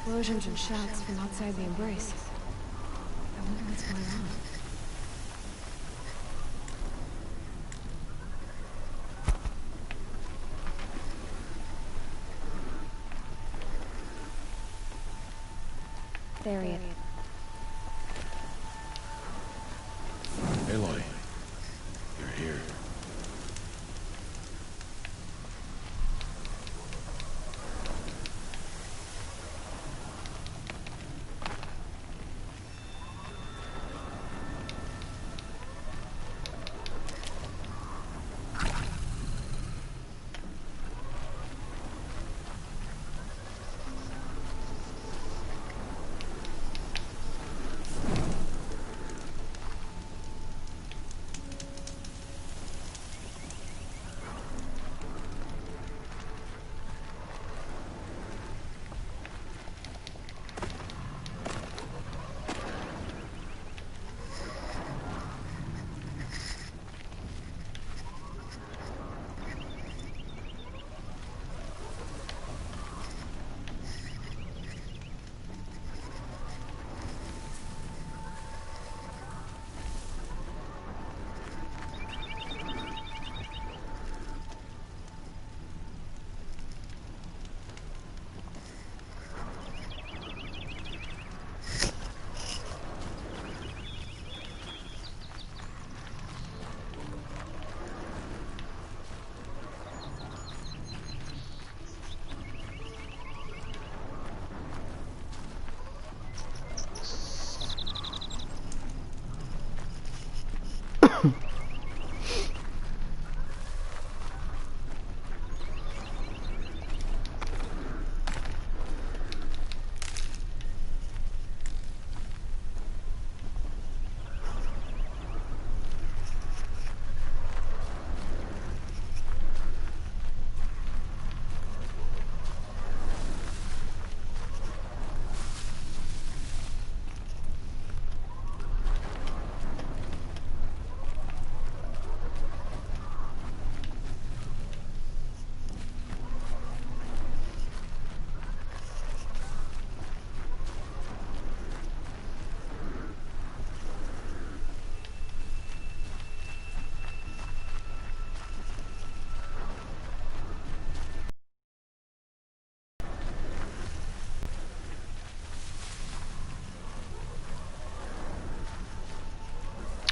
explosions and shouts from outside the Embrace. I wonder what's going on. There he is. Aloy, you're here.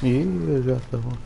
Ih, já tá bom.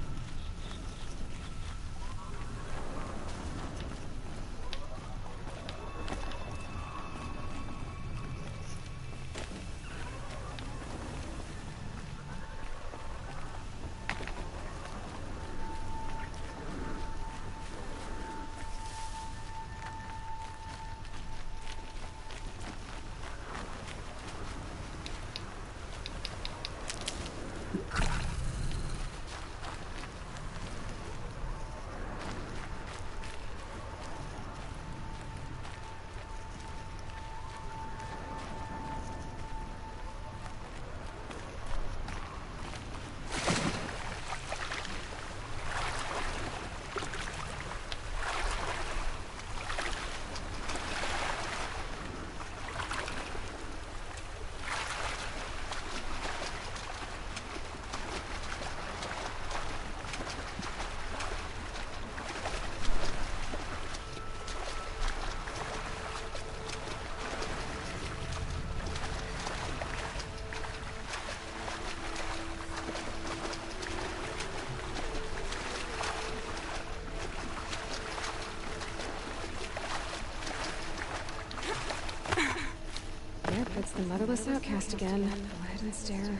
It's the motherless outcast again. Go ahead and stare.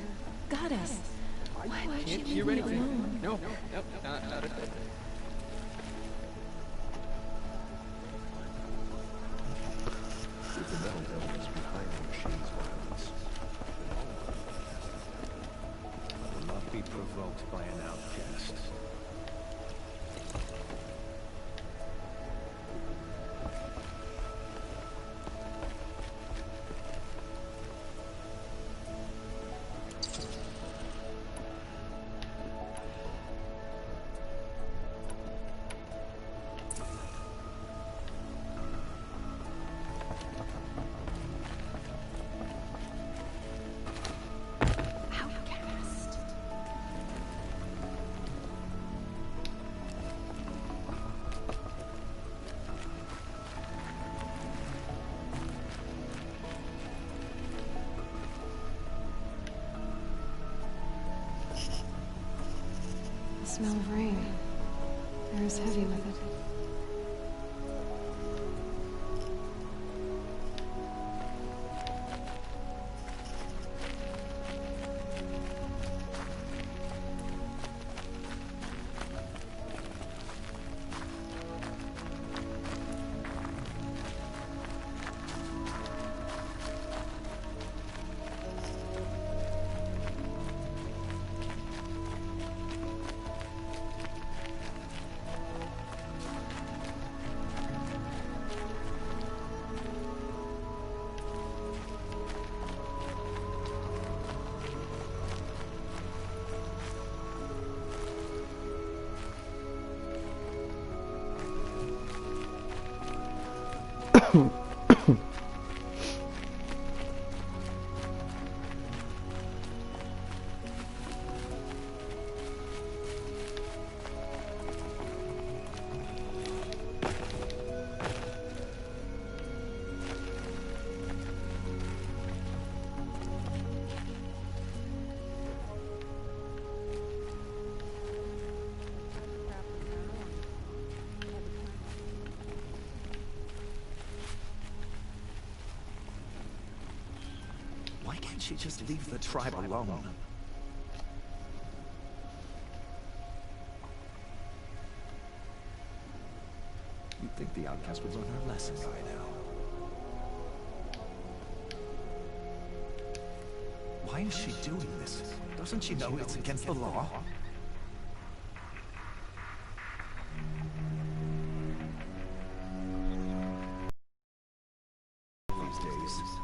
Goddess! Why'd she leave me alone? No, not at all. The metal devil is behind the machine's violence. I will not be provoked by an outcast. smell of rain. Air is heavy with it. Why can't she just leave the tribe alone? You'd think the outcast would learn her lesson by now. Why is she doing this? Doesn't she know it's against the law? These days.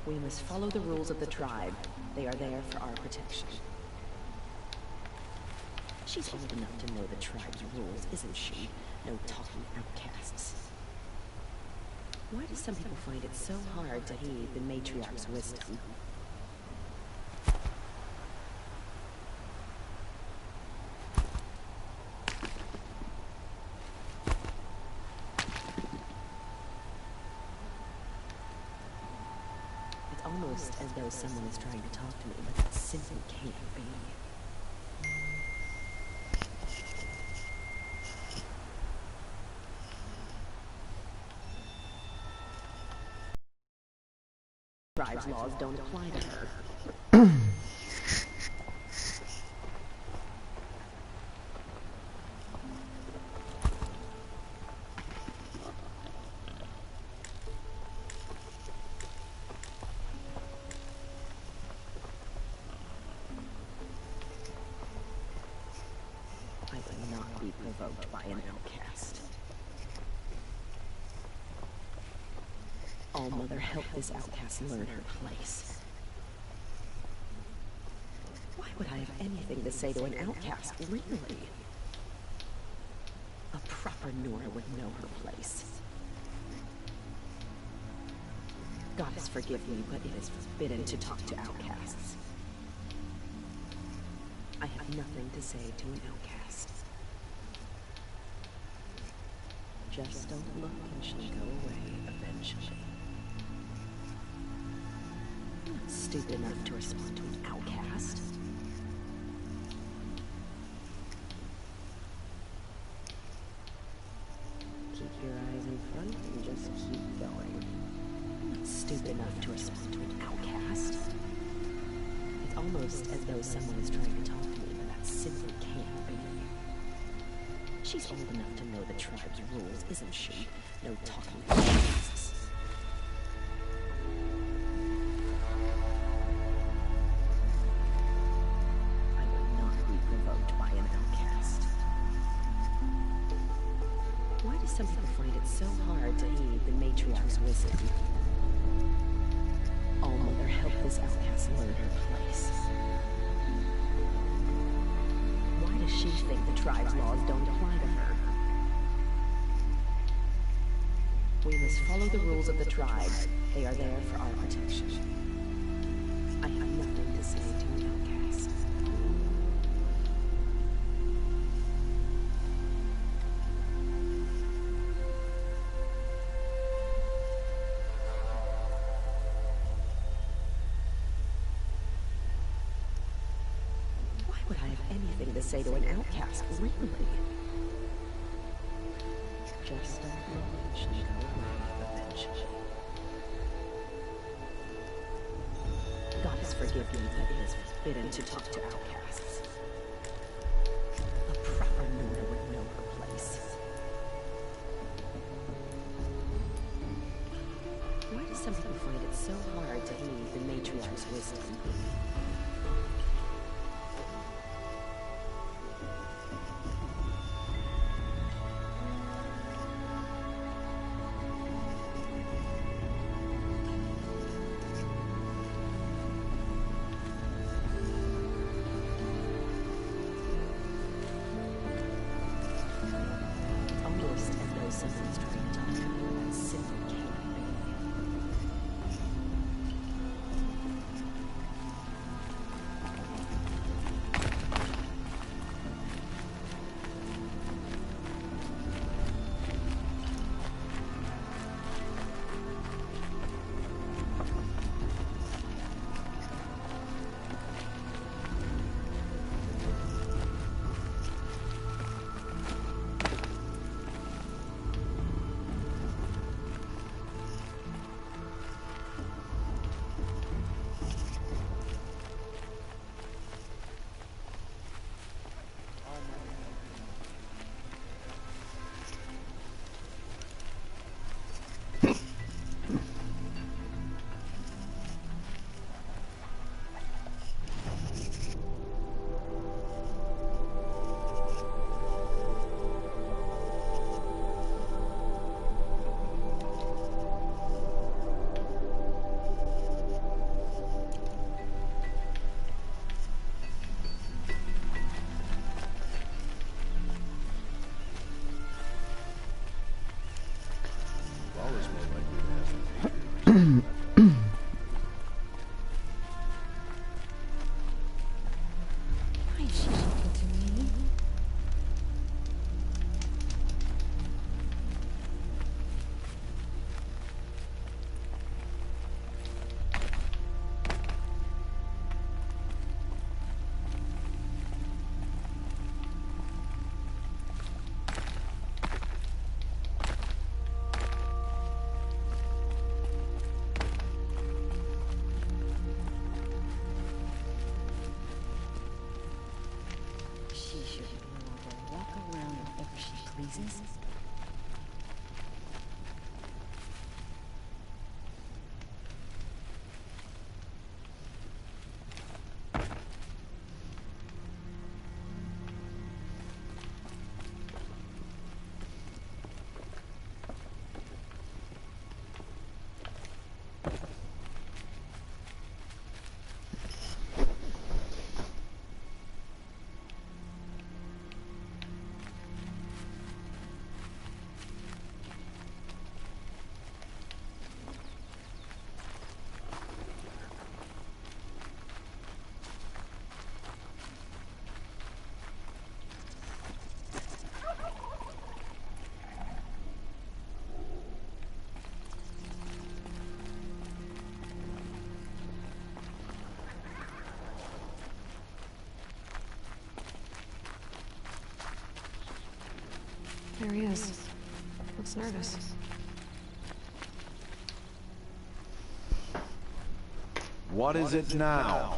We must follow the rules of the tribe. They are there for our protection. She's old enough to know the tribe's rules, isn't she? No talking outcasts. Why do some people find it so hard to heed the matriarch's wisdom? It's almost as though someone is trying to talk to me, but it simply can't be. Tribe's laws don't apply to her. I will not be provoked by an outcast. All Mother, help this outcast learn her place. Why would I have anything to say to an outcast, really? A proper Nora would know her place. Goddess, forgive me, but it is forbidden to talk to outcasts. I have nothing to say to an outcast. Just don't look and she'll go away eventually. I'm not stupid enough to respond to an outcast. Keep your eyes in front and just keep going. I'm not stupid enough to respond to an outcast. It's almost as though someone is trying to talk to me, but that simply can't be. She's old enough to know the tribe's rules, isn't she? No talking outcasts. I will not be provoked by an outcast. Why do some people find it so hard to heed the matriarch's wisdom? All Mother, help this outcast learn her place. Why does she think the tribe's laws don't apply to her? We must follow the rules of the tribe. They are there for our protection. I have nothing to say to an outcast. Why would I have anything to say to an outcast, really? Just don't look and she'll go away eventually. Goddess, forgive me, but it is forbidden to talk to outcasts. A proper Nora would know her place. Why do some people find it so hard to heed the matriarch's wisdom? Almost as though someone's trying to talk to me, that simply can't be. Why is she talking to me? She should be able to walk around wherever she pleases. There he is. Looks nervous. What is it now?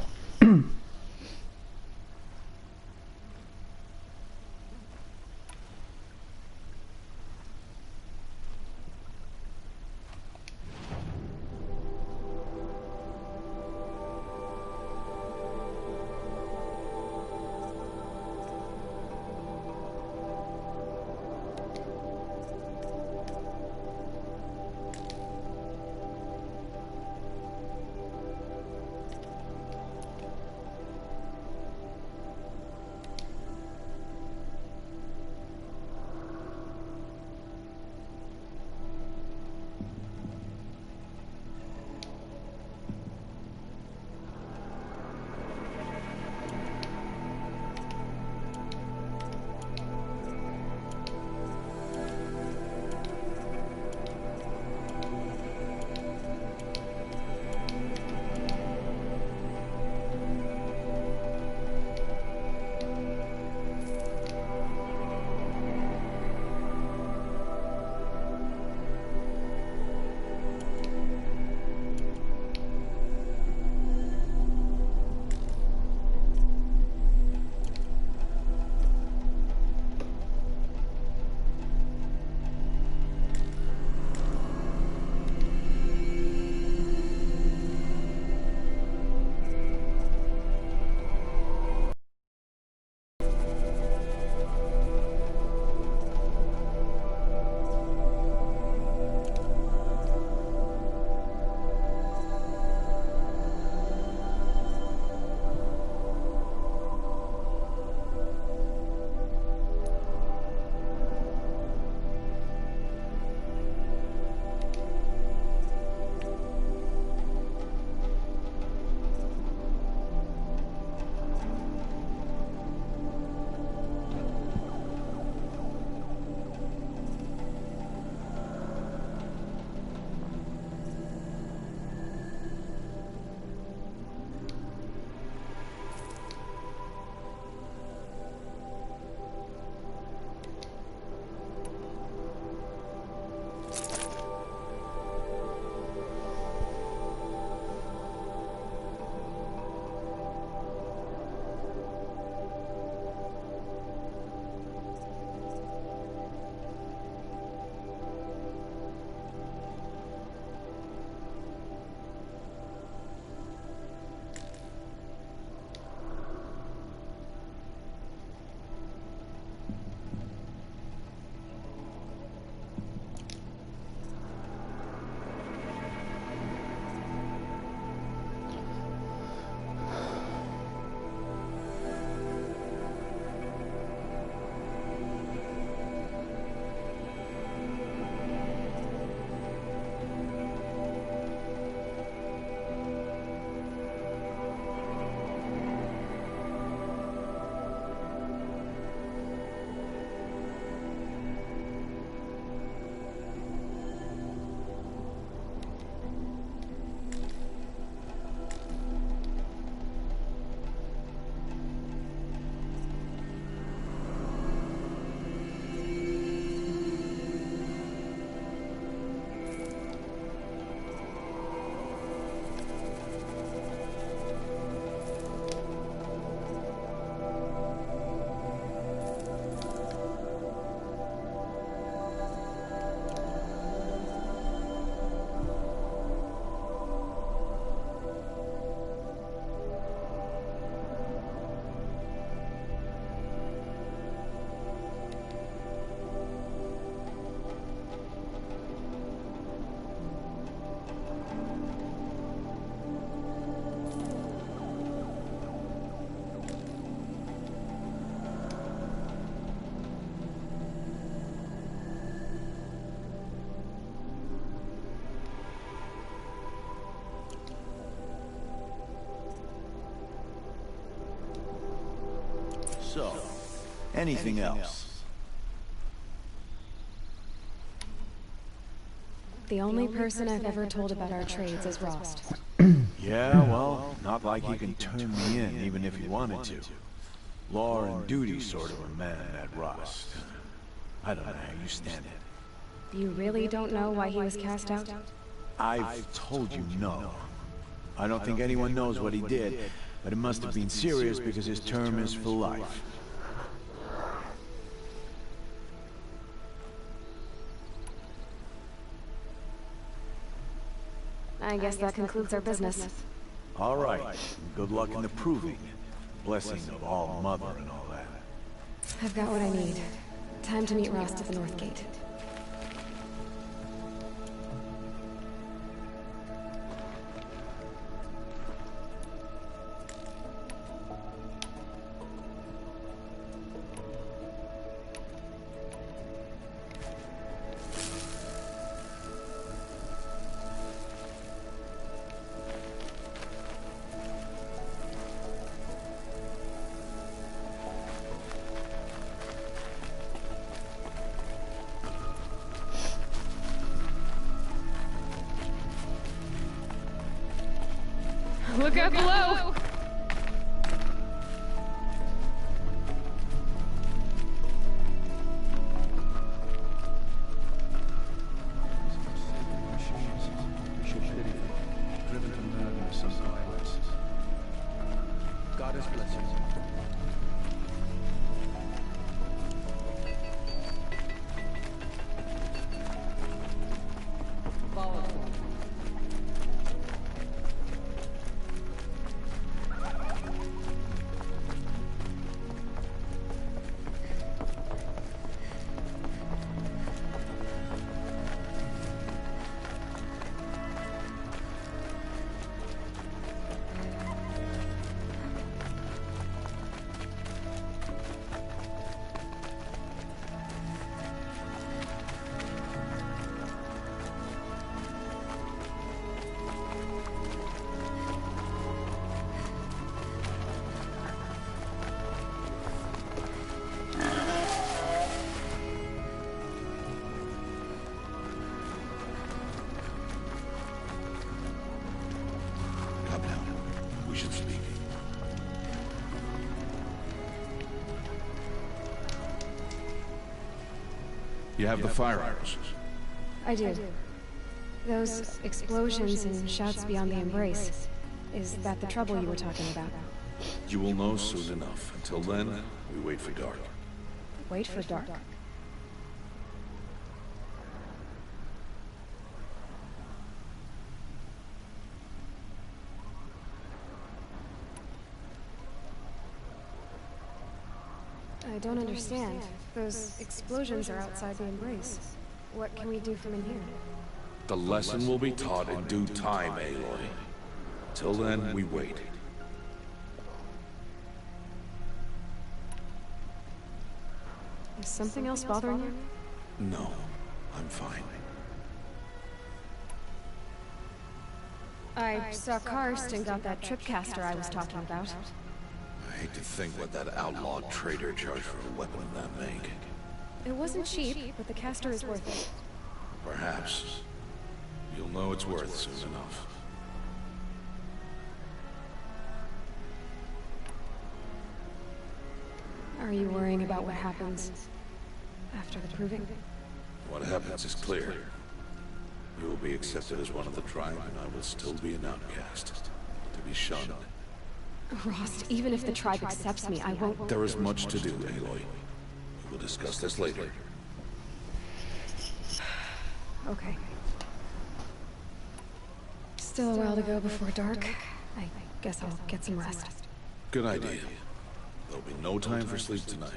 So, anything else? The only person I've ever told about our trades is Rost. Yeah, well, not like he can turn me in even if he wanted to. Law and duty sort of a man, that Rust. I don't know how you stand it. You really don't know why he was cast out? I've told you no. I don't think anyone knows what he did, but it must have been serious because his term is for life. I guess that concludes our business. All right. Good luck in the proving. Blessing of All Mother and all that. I've got what I need. Time to meet Rost at the North Gate. Look out below! Driven to murder some violence. Goddess bless you. Come now. We should speak. You have the firearms. I do. Those explosions and shouts beyond the embrace. Is that the trouble you were talking about? You will know soon enough. Until then, we wait for dark. Wait for dark. I don't understand. Those explosions are outside the embrace. What can we do from in here? The lesson will be taught in due time, Aloy. Till then, we wait. Is something else bothering you? No, I'm fine. I saw Karst and got that tripcaster I was talking about. I hate to think what that outlawed trader charged for a weapon of that make. It wasn't cheap, but the caster is worth it. Perhaps. You'll know it's worth soon enough. Are you worrying about what happens after the proving? What happens is clear. You will be accepted as one of the tribe, and I will still be an outcast. To be shunned. Rost, even if the tribe accepts me, I won't... There is much to do, Aloy. We will discuss this later. Okay. Still a while to go before dark. I guess I'll get some rest. Good idea. There'll be no time for sleep tonight.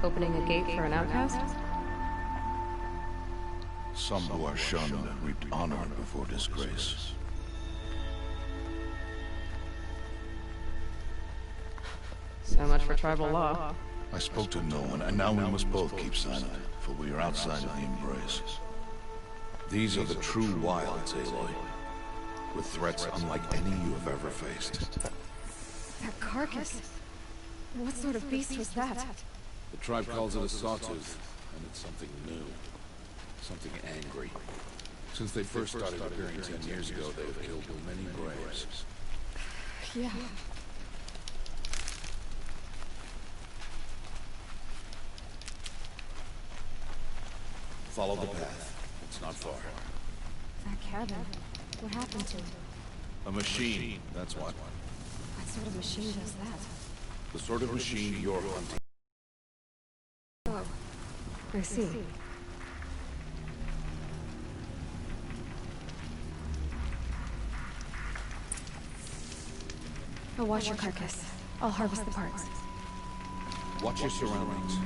Opening a gate for an outcast? Some who are shunned reaped honor before disgrace. So much for tribal law. I spoke to no one, and now we must both keep silent, for we are outside of the Embrace. These are the true wilds, Aloy, with threats unlike any you have ever faced. That carcass. What sort of beast was that? The tribe calls it a sawtooth, and it's something new. Something angry. Since they first started appearing 10 years ago, they have killed many braves. Yeah. Follow the path. It's not far. That cabin. What happened to it? A machine, that's what. What sort of machine does that? The sort of machine you're hunting. Oh, I see. I'll watch your carcass. I'll harvest the parts. Watch your surroundings.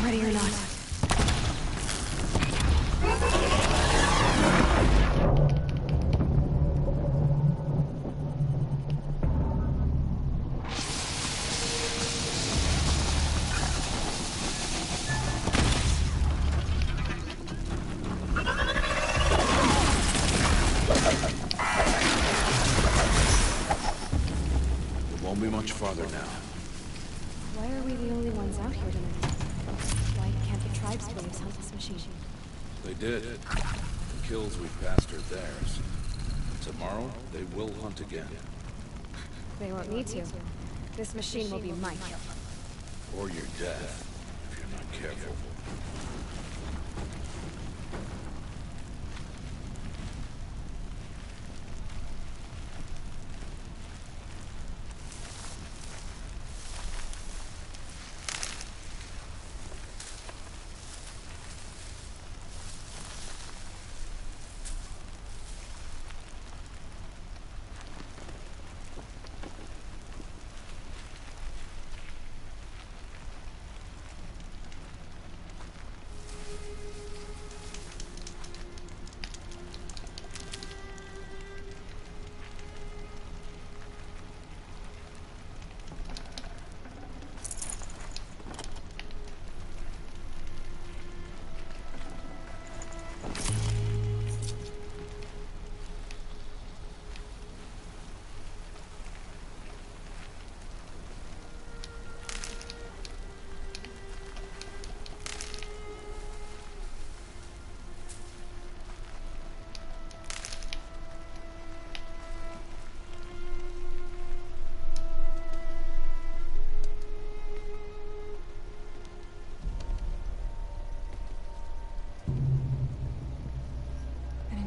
Ready or not. It won't be much farther now. Why are we the only ones out here tonight? Why can't the tribe's slaves hunt this machine? They did. The kills we passed are theirs. Tomorrow, they will hunt again. They won't need to. This machine will be my kill. Or your death, if you're not careful.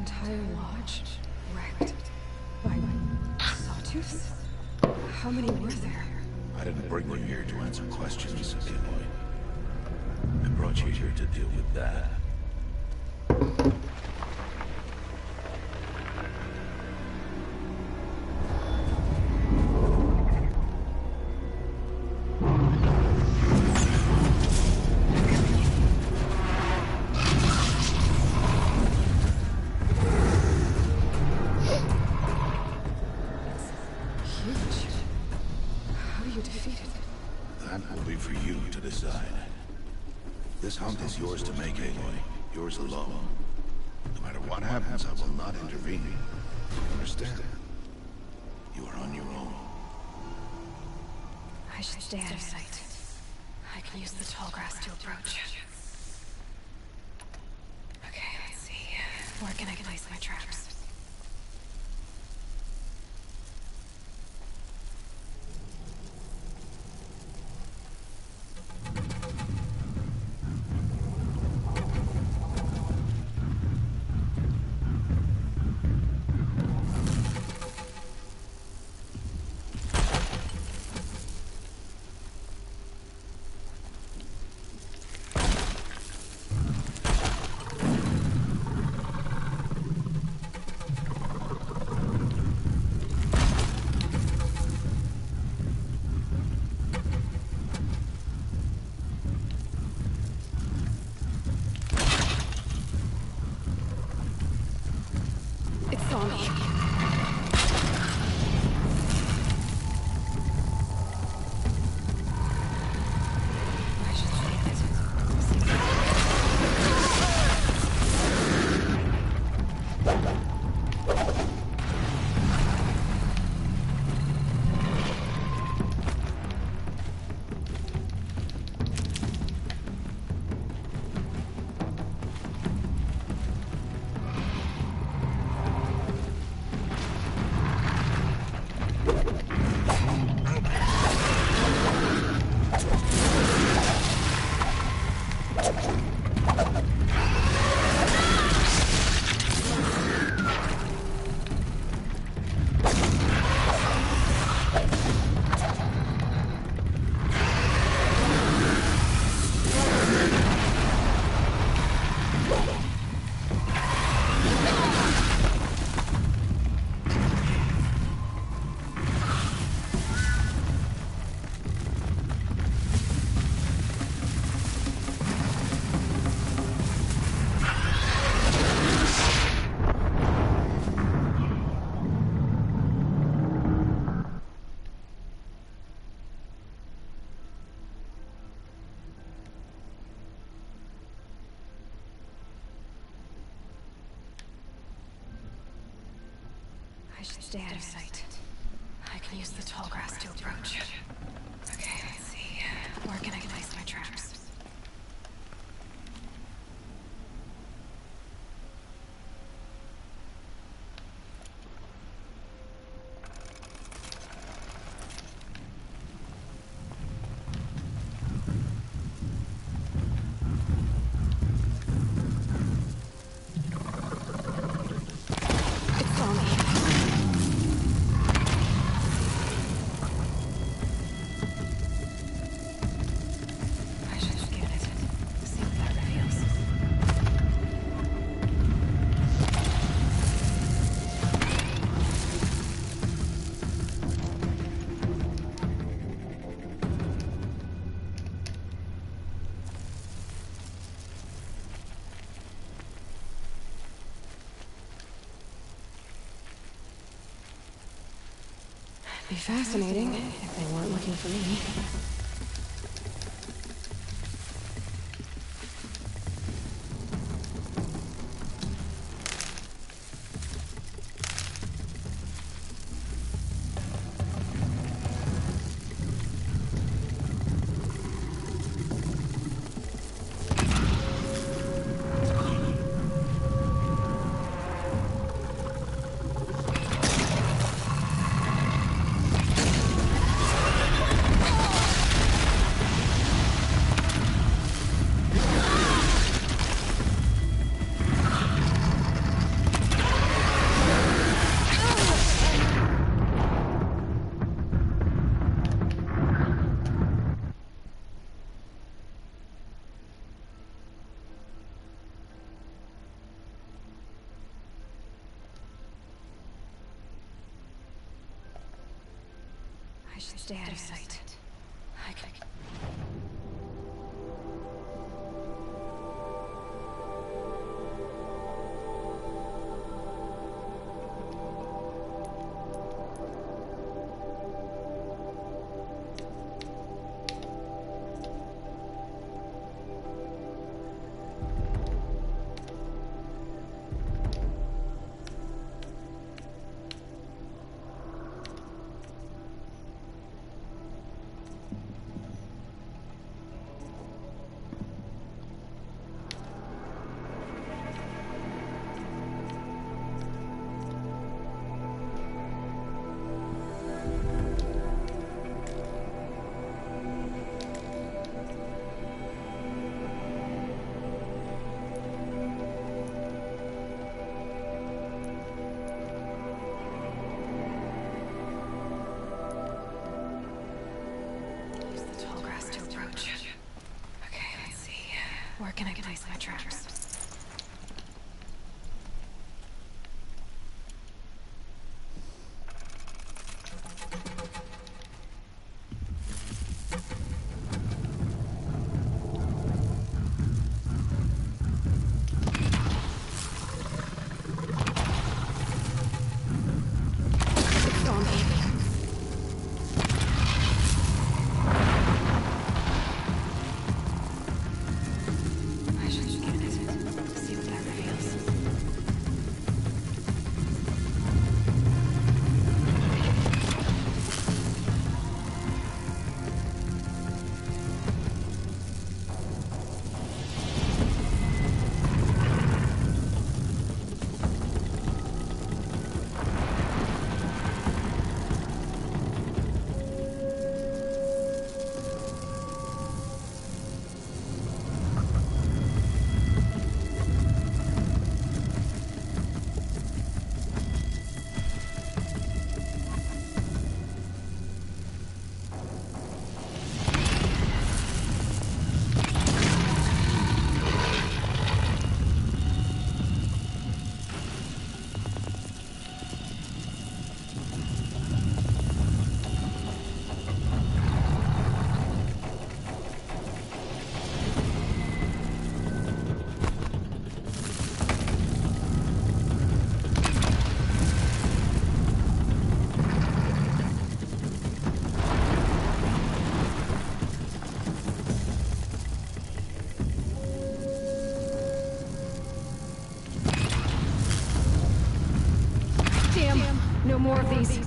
Entire lodge wrecked by sawtooths? How many were there? I didn't didn't bring you here to answer questions, Aloy. I brought you here to deal with that. This hunt is yours to make, Aloy. Yours alone. No matter what happens, I will not intervene. You understand? You are on your own. I should stay out of sight. I can use the tall grass to approach. Okay, let's see. Where can I place my traps? I should stay out of sight. I can use the tall grass to approach. Okay, let's see. Where can I place my traps? Be fascinating if they weren't looking for me. should stay out of sight. I can... Where can I place my traps? No more of these.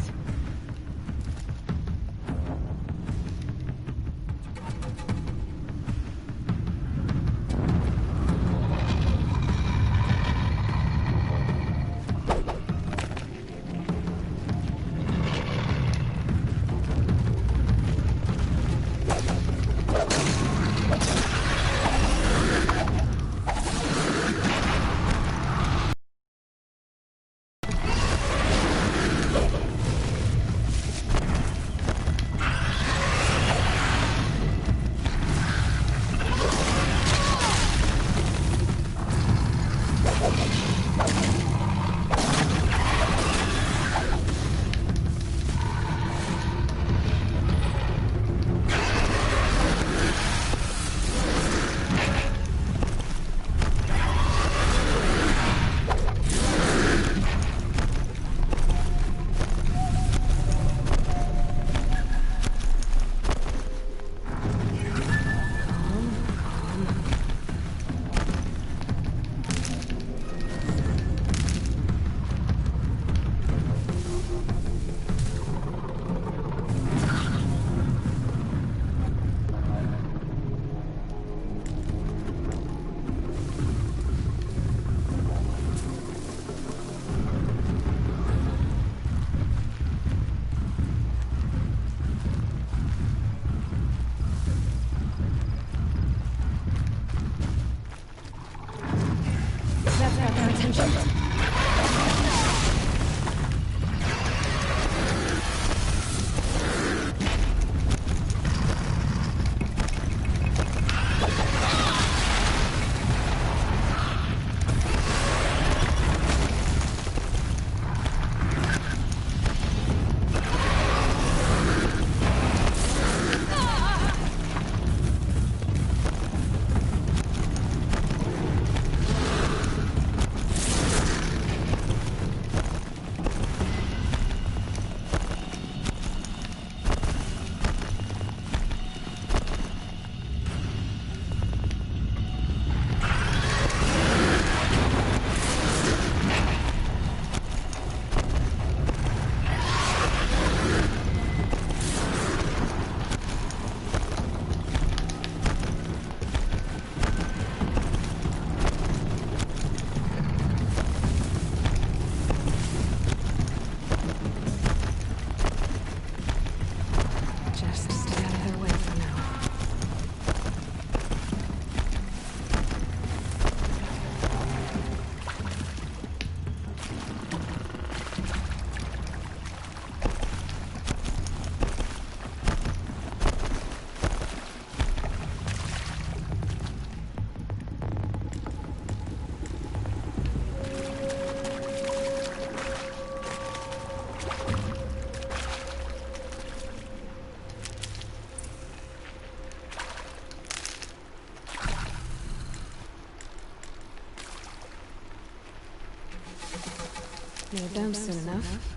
You're done soon enough.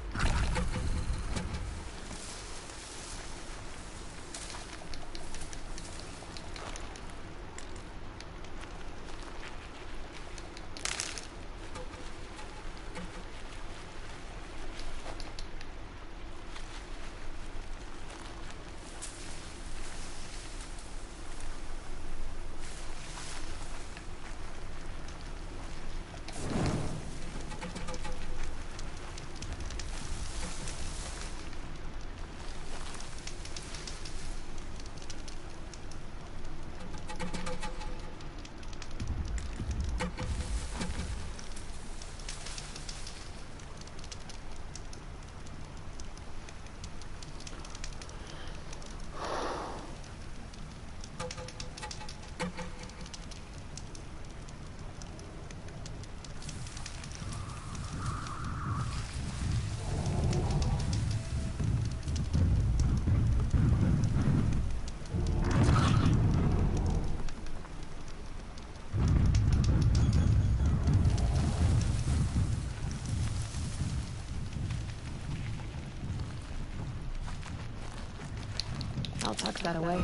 I'll tuck that away.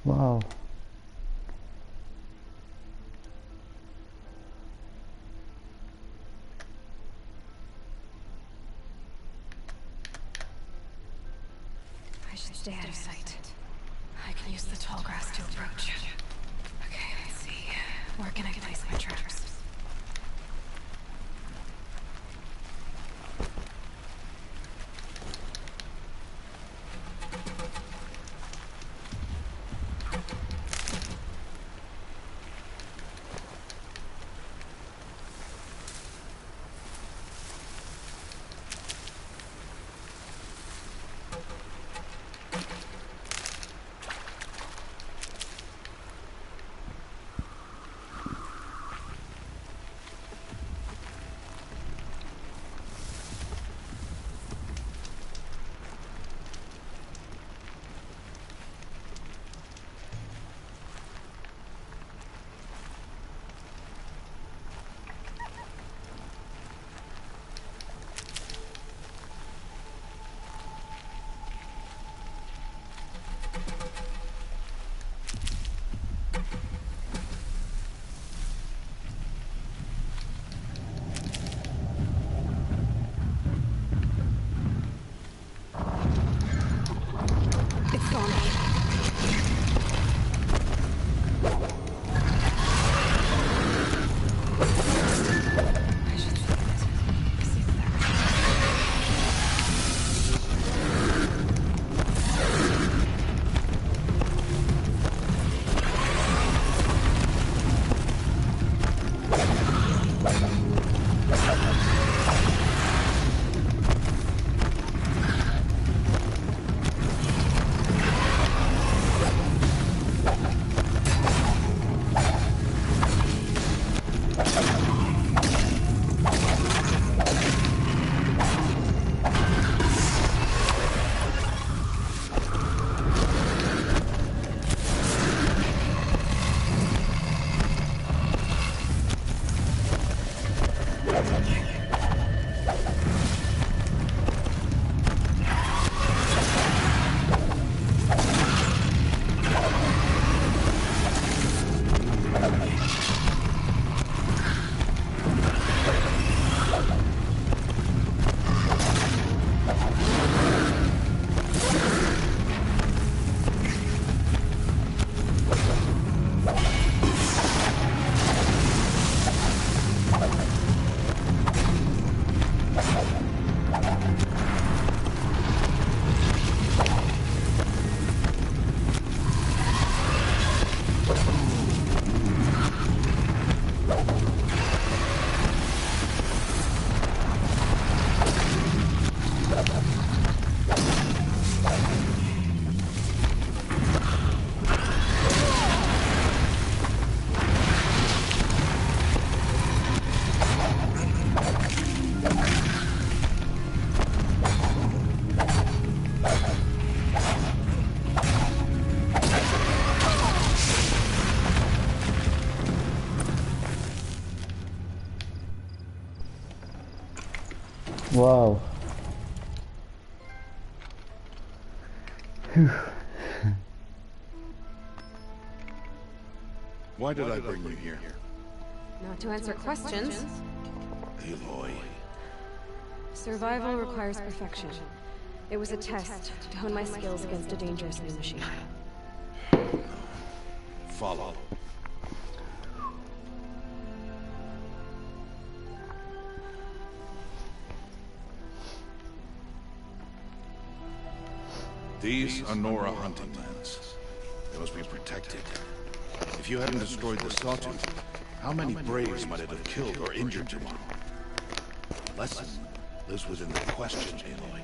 Wow. I should stay out of sight. I can use the tall grass to approach. Okay, let's see. Where can I place my traps? Wow. Why did I bring you here? Not to answer questions. Aloy. Survival requires perfection. It was a test to hone my skills against a dangerous new machine. Follow. These are Nora hunting lands. They must be protected. If you hadn't destroyed the Sawtooth, how many Braves might it have killed or injured tomorrow? The lesson lives within the question, Aloy.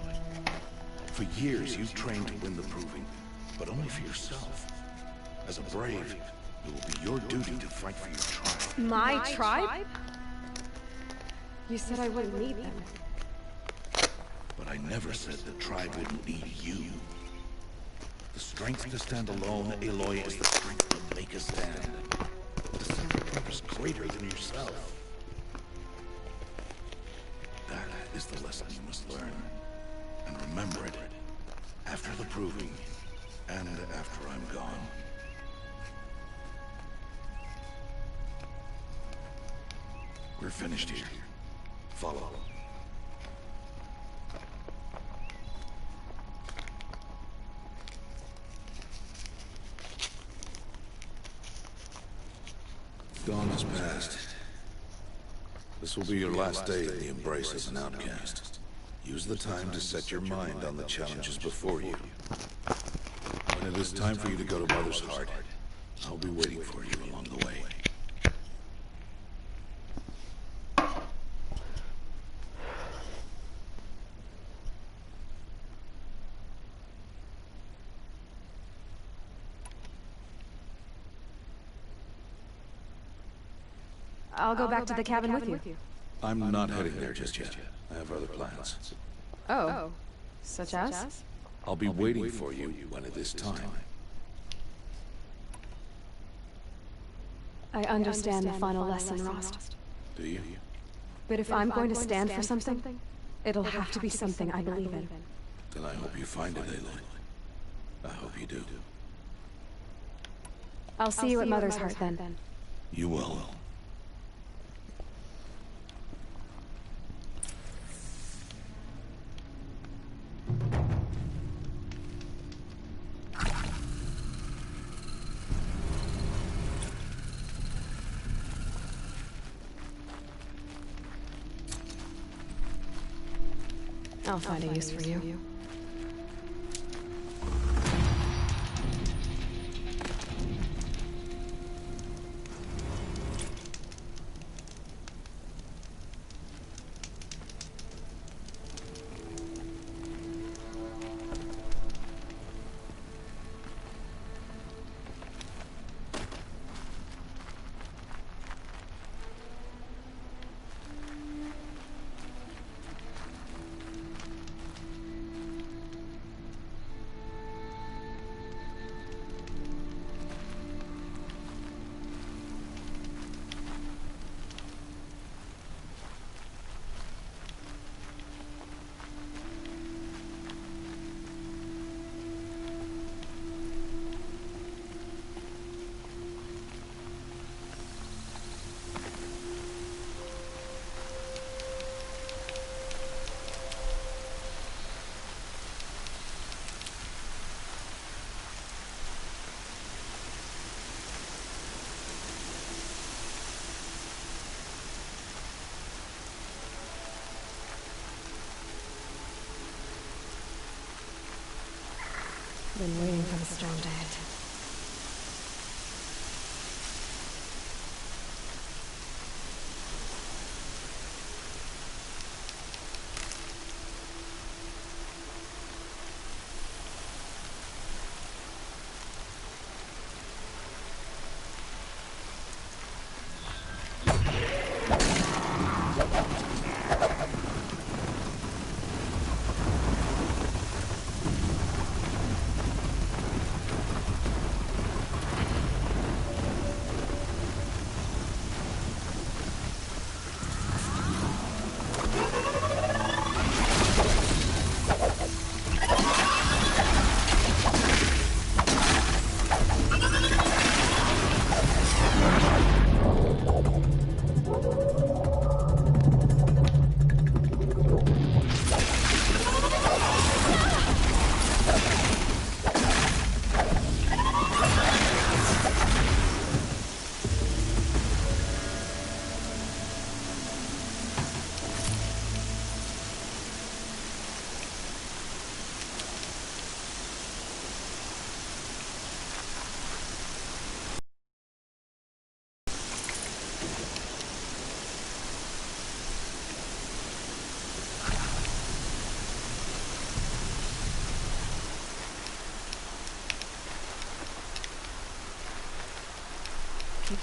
For years, you've trained to win the Proving, but only for yourself. As a Brave, it will be your duty to fight for your tribe. My tribe? You said I wouldn't need them. But I never said the tribe wouldn't need you. The strength to stand alone, Aloy, is the strength to make a stand. To serve a purpose greater than yourself. That is the lesson you must learn. And remember it. After the Proving, and after I'm gone. We're finished here. Follow. Dawn has passed. This will be your last day in the Embrace as an outcast. Use the time to set your mind on the challenges before you. When it is time for you to go to Mother's Heart, I'll be waiting for you along the way. I'll go back to the cabin with you. I'm not heading there just yet. I have other plans. Oh. Such as? I'll be waiting for you when it is time. I understand the final lesson, Rost. Do you? But if I'm going to stand for something, it'll have to be something I believe in. Then I hope you find it, Aloy. I hope you do. I'll see you at Mother's Heart then. You will. I'll find a use for you. Been waiting for the storm to hit.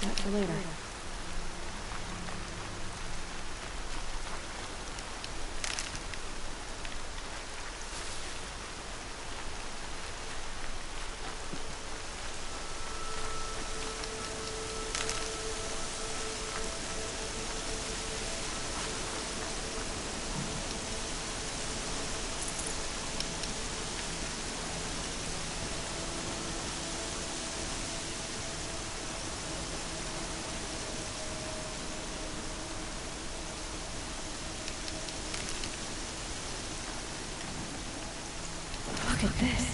that for later. Look at this.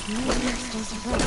Maybe you're supposed to run.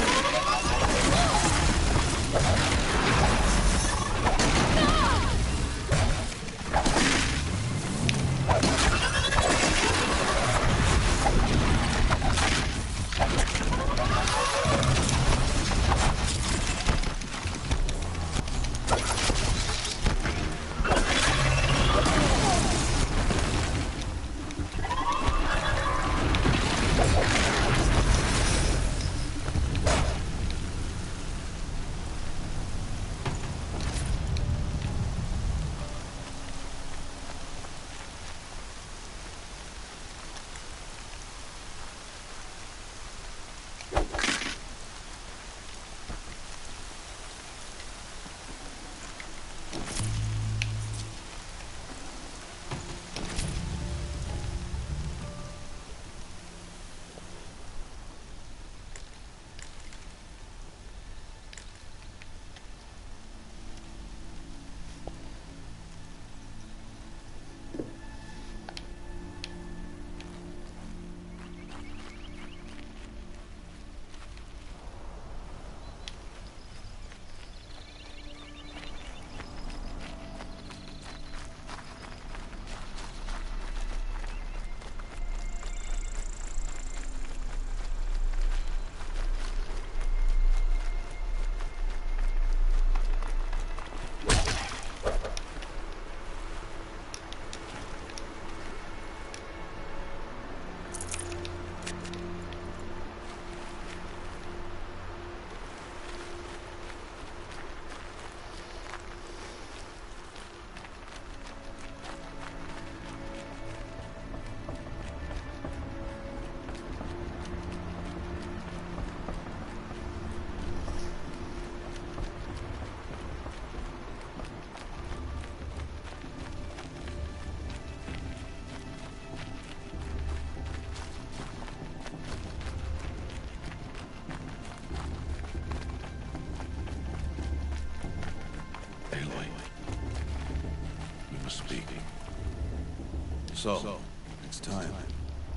So, it's time.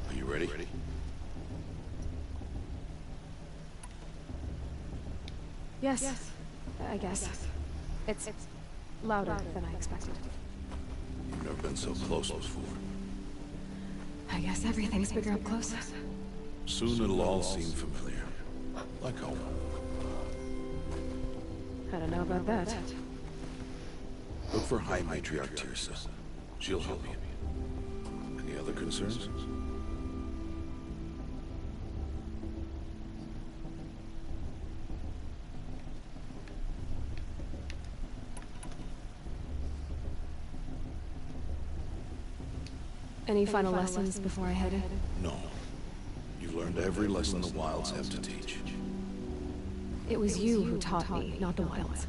Are you ready? Yes, I guess. It's louder than I expected. You've never been so close before. I guess everything's bigger up close. Soon it'll all seem familiar. Like home. I don't know about that. Look for High Matriarch Teersa. She'll help you. Any other concerns? Any final lessons before I head in? No. You've learned every lesson the Wilds have to teach. It was you who taught me, not the Wilds.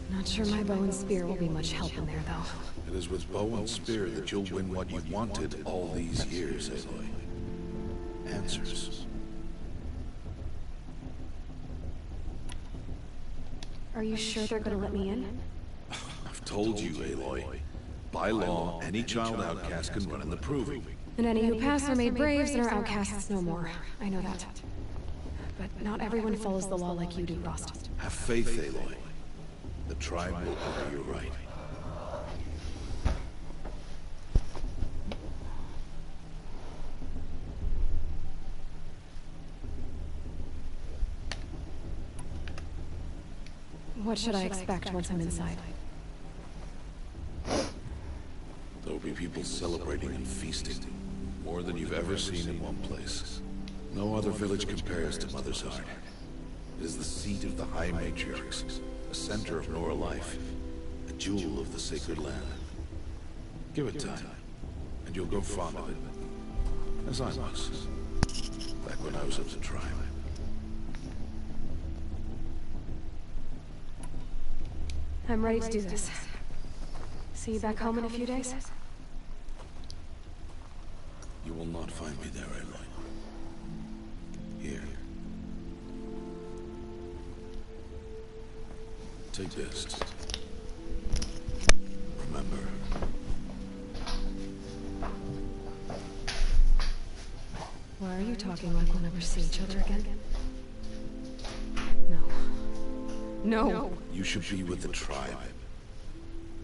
Not sure my bow and spear will be much help in there, though. It is with bow and spear that you'll win what you've wanted all these years, Aloy. Answers. Are you sure they're gonna let me in? I've told you, Aloy. By law, any child outcast can run in the Proving. And any who pass are made braves and are outcasts no more. I know that. But not everyone follows the law like you do, Rost. Have faith, Aloy. The tribe will honor your right. What should I expect once I'm inside? There will be people celebrating and feasting. More than you've ever seen in one place. No other village compares to Mother's Heart. It is the seat of the High Matriarchs, a center of Nora life, a jewel of the sacred land. Give it time, and you'll grow fond of it. As I was, back when I was of the tribe. I'm ready to do this. See you back home in a few days? You will not find me there, Aloy. Here. Take this. Remember. Why are you talking like we'll never see each other again? No. No! You should be with the tribe.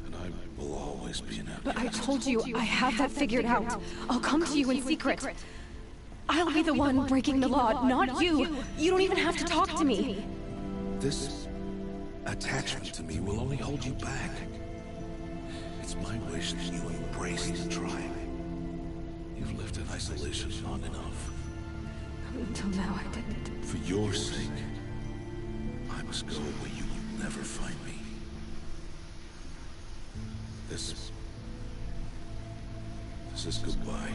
And I will always be an outcast. But I told you, I have that figured out. I'll come to you in secret. I'll be the one breaking the law, not you. You don't even have to talk to me. This attachment to me will only hold you back. It's my wish that you embrace the tribe. You've lived in isolation long enough. Until now, I didn't. For your sake, I must go where you will never find me. This is goodbye.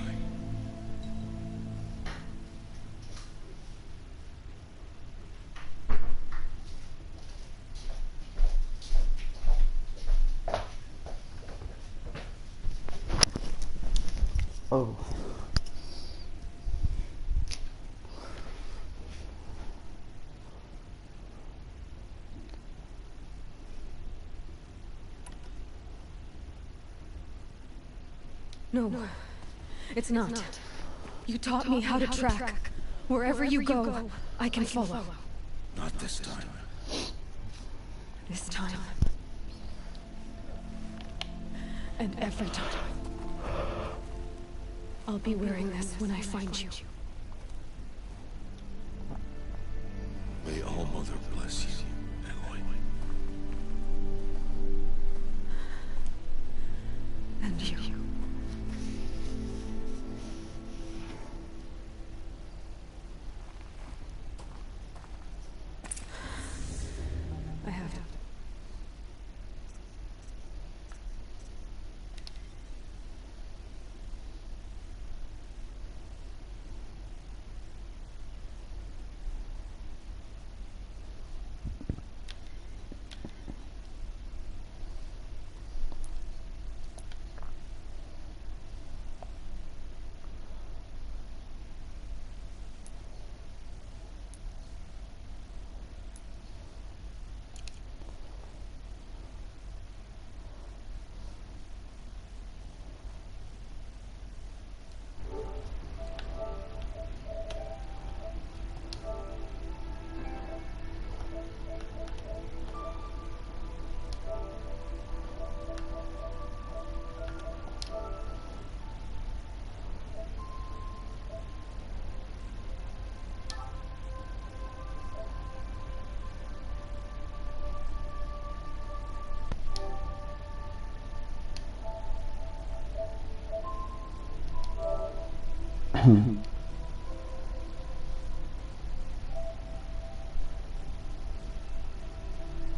Oh. No, it's not. You taught me how to track. Wherever you go, I can follow. Not this time. This time. And every time. I'll be wearing this when I find you. May All Mother bless you, Aloy. And you. I have to.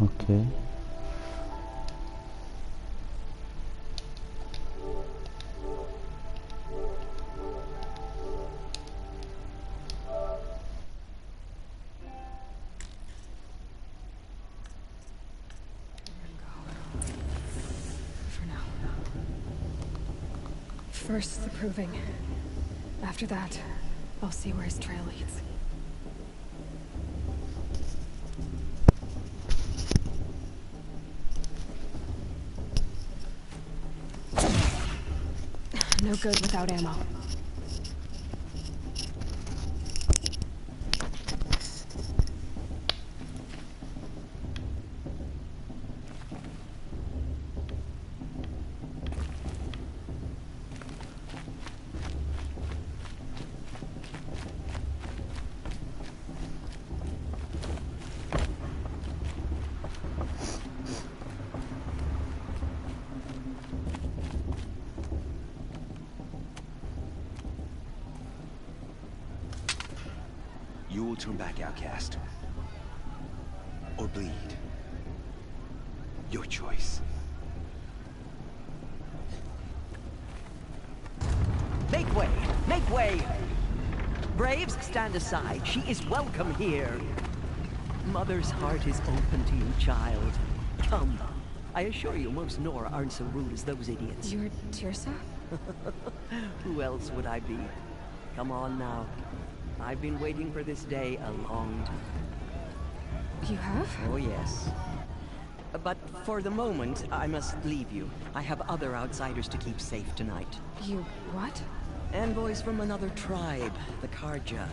Okay. For now. First, the proving. After that, I'll see where his trail leads. No good without ammo. You will turn back, outcast. Or bleed. Your choice. Make way! Make way! Braves, stand aside. She is welcome here. Mother's heart is open to you, child. Come. I assure you, most Nora aren't so rude as those idiots. You're Teersa? Who else would I be? Come on now. I've been waiting for this day a long time. You have? Oh, yes. But for the moment, I must leave you. I have other outsiders to keep safe tonight. You what? Envoys from another tribe, the Karja.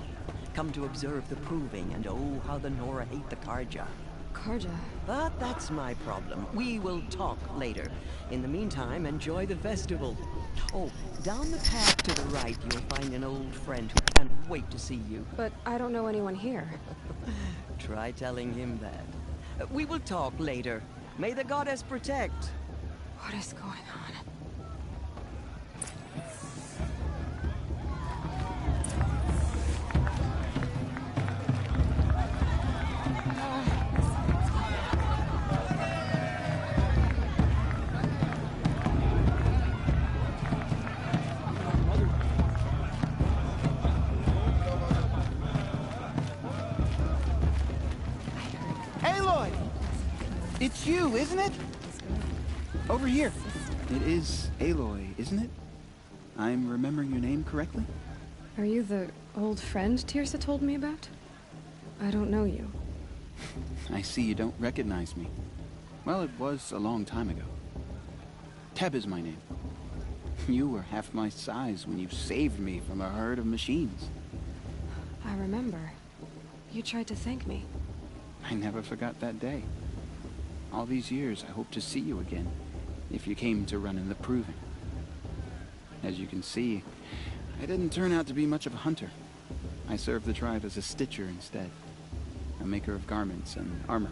Come to observe the proving, and oh, how the Nora hate the Karja. Karja? But that's my problem. We will talk later. In the meantime, enjoy the festival. Oh, down the path to the right, you'll find an old friend who can't wait to see you. But I don't know anyone here. Try telling him that. We will talk later. May the goddess protect. What is going on? Aloy! It's you, isn't it? Over here. It is Aloy, isn't it? I'm remembering your name correctly? Are you the old friend Teersa told me about? I don't know you. I see you don't recognize me. Well, it was a long time ago. Teb is my name. You were half my size when you saved me from a herd of machines. I remember. You tried to thank me. I never forgot that day. All these years, I hope to see you again, if you came to run in the proving. As you can see, I didn't turn out to be much of a hunter. I served the tribe as a stitcher instead, a maker of garments and armor.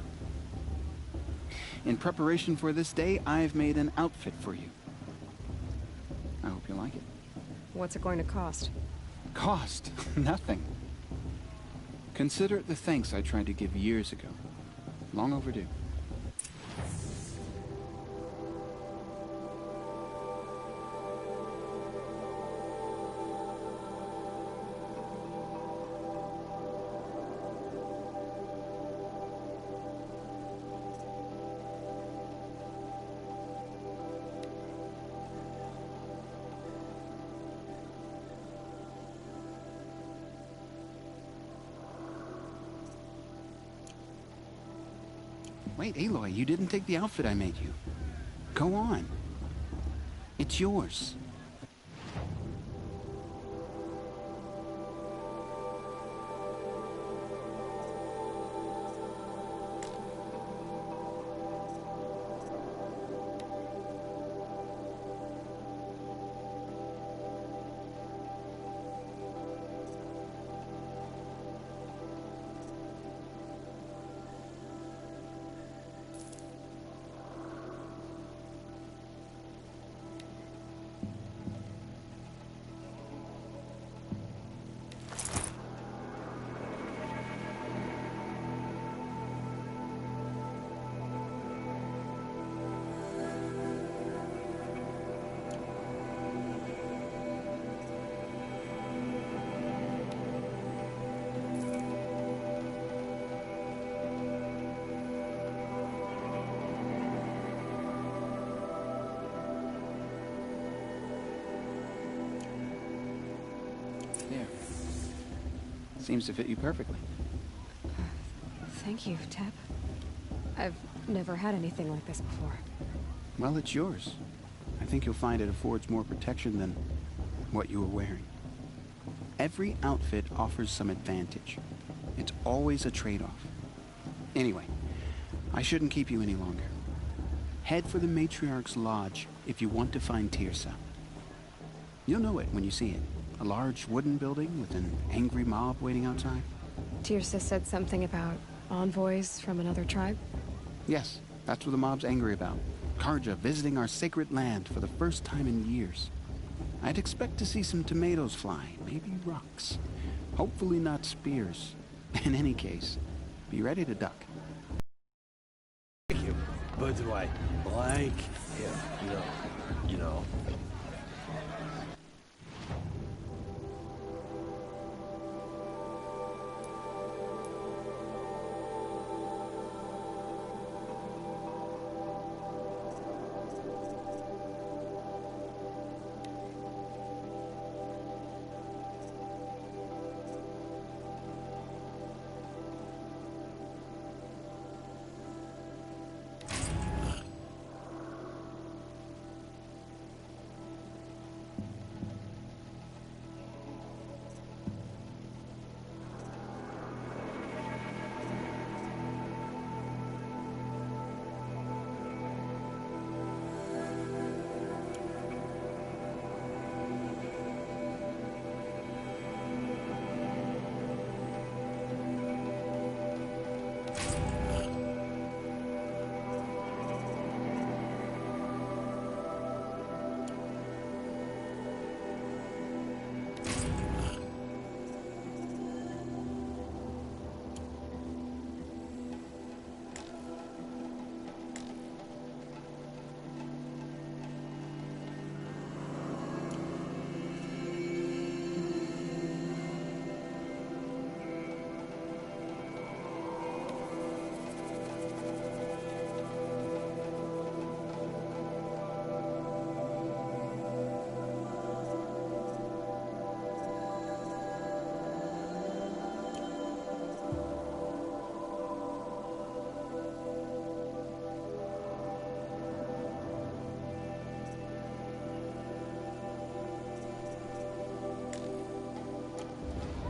In preparation for this day, I've made an outfit for you. I hope you like it. What's it going to cost? Cost? Nothing. Consider it the thanks I tried to give years ago. Long overdue. Wait, Aloy, you didn't take the outfit I made you. Go on. It's yours. There. Seems to fit you perfectly. Thank you, Teb. I've never had anything like this before. Well, it's yours. I think you'll find it affords more protection than what you were wearing. Every outfit offers some advantage. It's always a trade-off. Anyway, I shouldn't keep you any longer. Head for the Matriarch's Lodge if you want to find Teersa. You'll know it when you see it. A large wooden building with an angry mob waiting outside. Teersa said something about envoys from another tribe? Yes, that's what the mob's angry about. Carja visiting our sacred land for the first time in years. I'd expect to see some tomatoes fly, maybe rocks. Hopefully not spears. In any case, be ready to duck. Thank you. But do I like him? You know.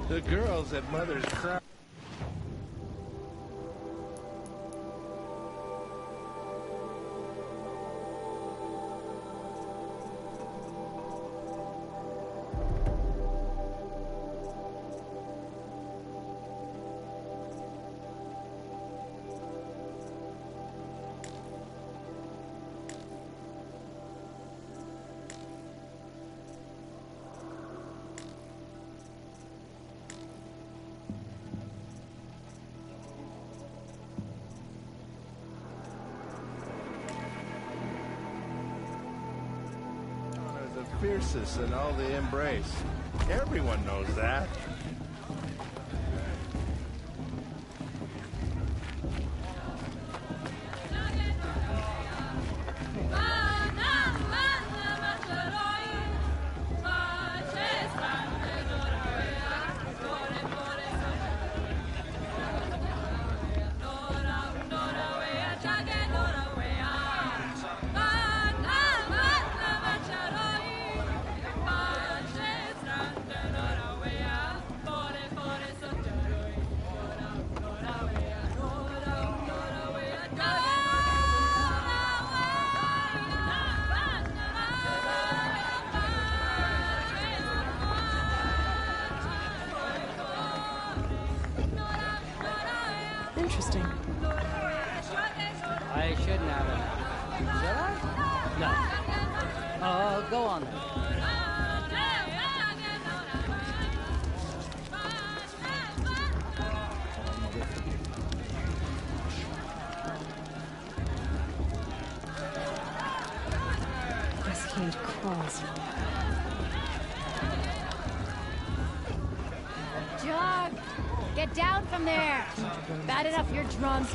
The girls at Mother's Cry. Fiercest in all the embrace. Everyone knows that. Interesting. I shouldn't have it. Should I? No. Go on then. Rescued claws. Jog! Get down from there! Bad enough you're drunk.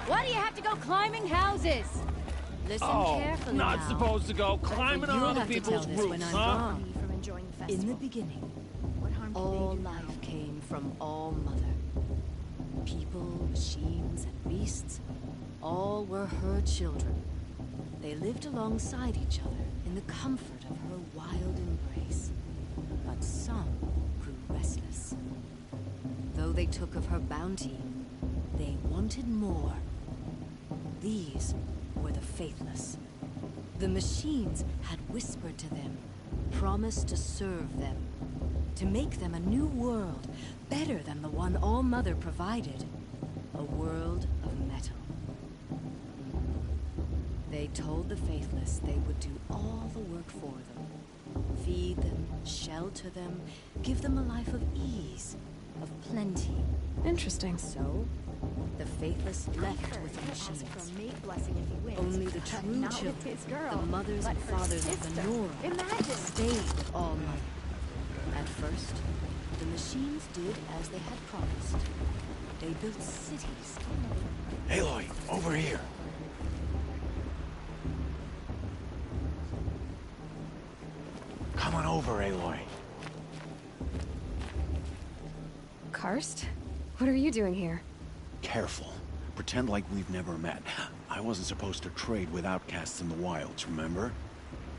Why do you have to go climbing houses? Listen carefully not now. supposed to go climbing on You'll other have to people's tell this roofs, when I'm huh? gone. From enjoying the festival. In the beginning, What harm can all they do life now? came from All Mother. People, machines, and beasts, all were her children. They lived alongside each other in the comfort of her wild embrace. But some grew restless. Though they took of her bounty, they wanted more. These were the Faithless. The machines had whispered to them, promised to serve them, to make them a new world, better than the one All-Mother provided. A world of metal. They told the Faithless they would do all the work for them. Feed them, shelter them, give them a life of ease, of plenty. Interesting. So, the Faithless left with the machines. Only the true children, the mothers and fathers of the Nora, stayed with All-Mother. At first, the machines did as they had promised. They built cities. Aloy, over here. Come on over, Aloy. Karst? What are you doing here? Careful. Pretend like we've never met. I wasn't supposed to trade with outcasts in the wilds, remember?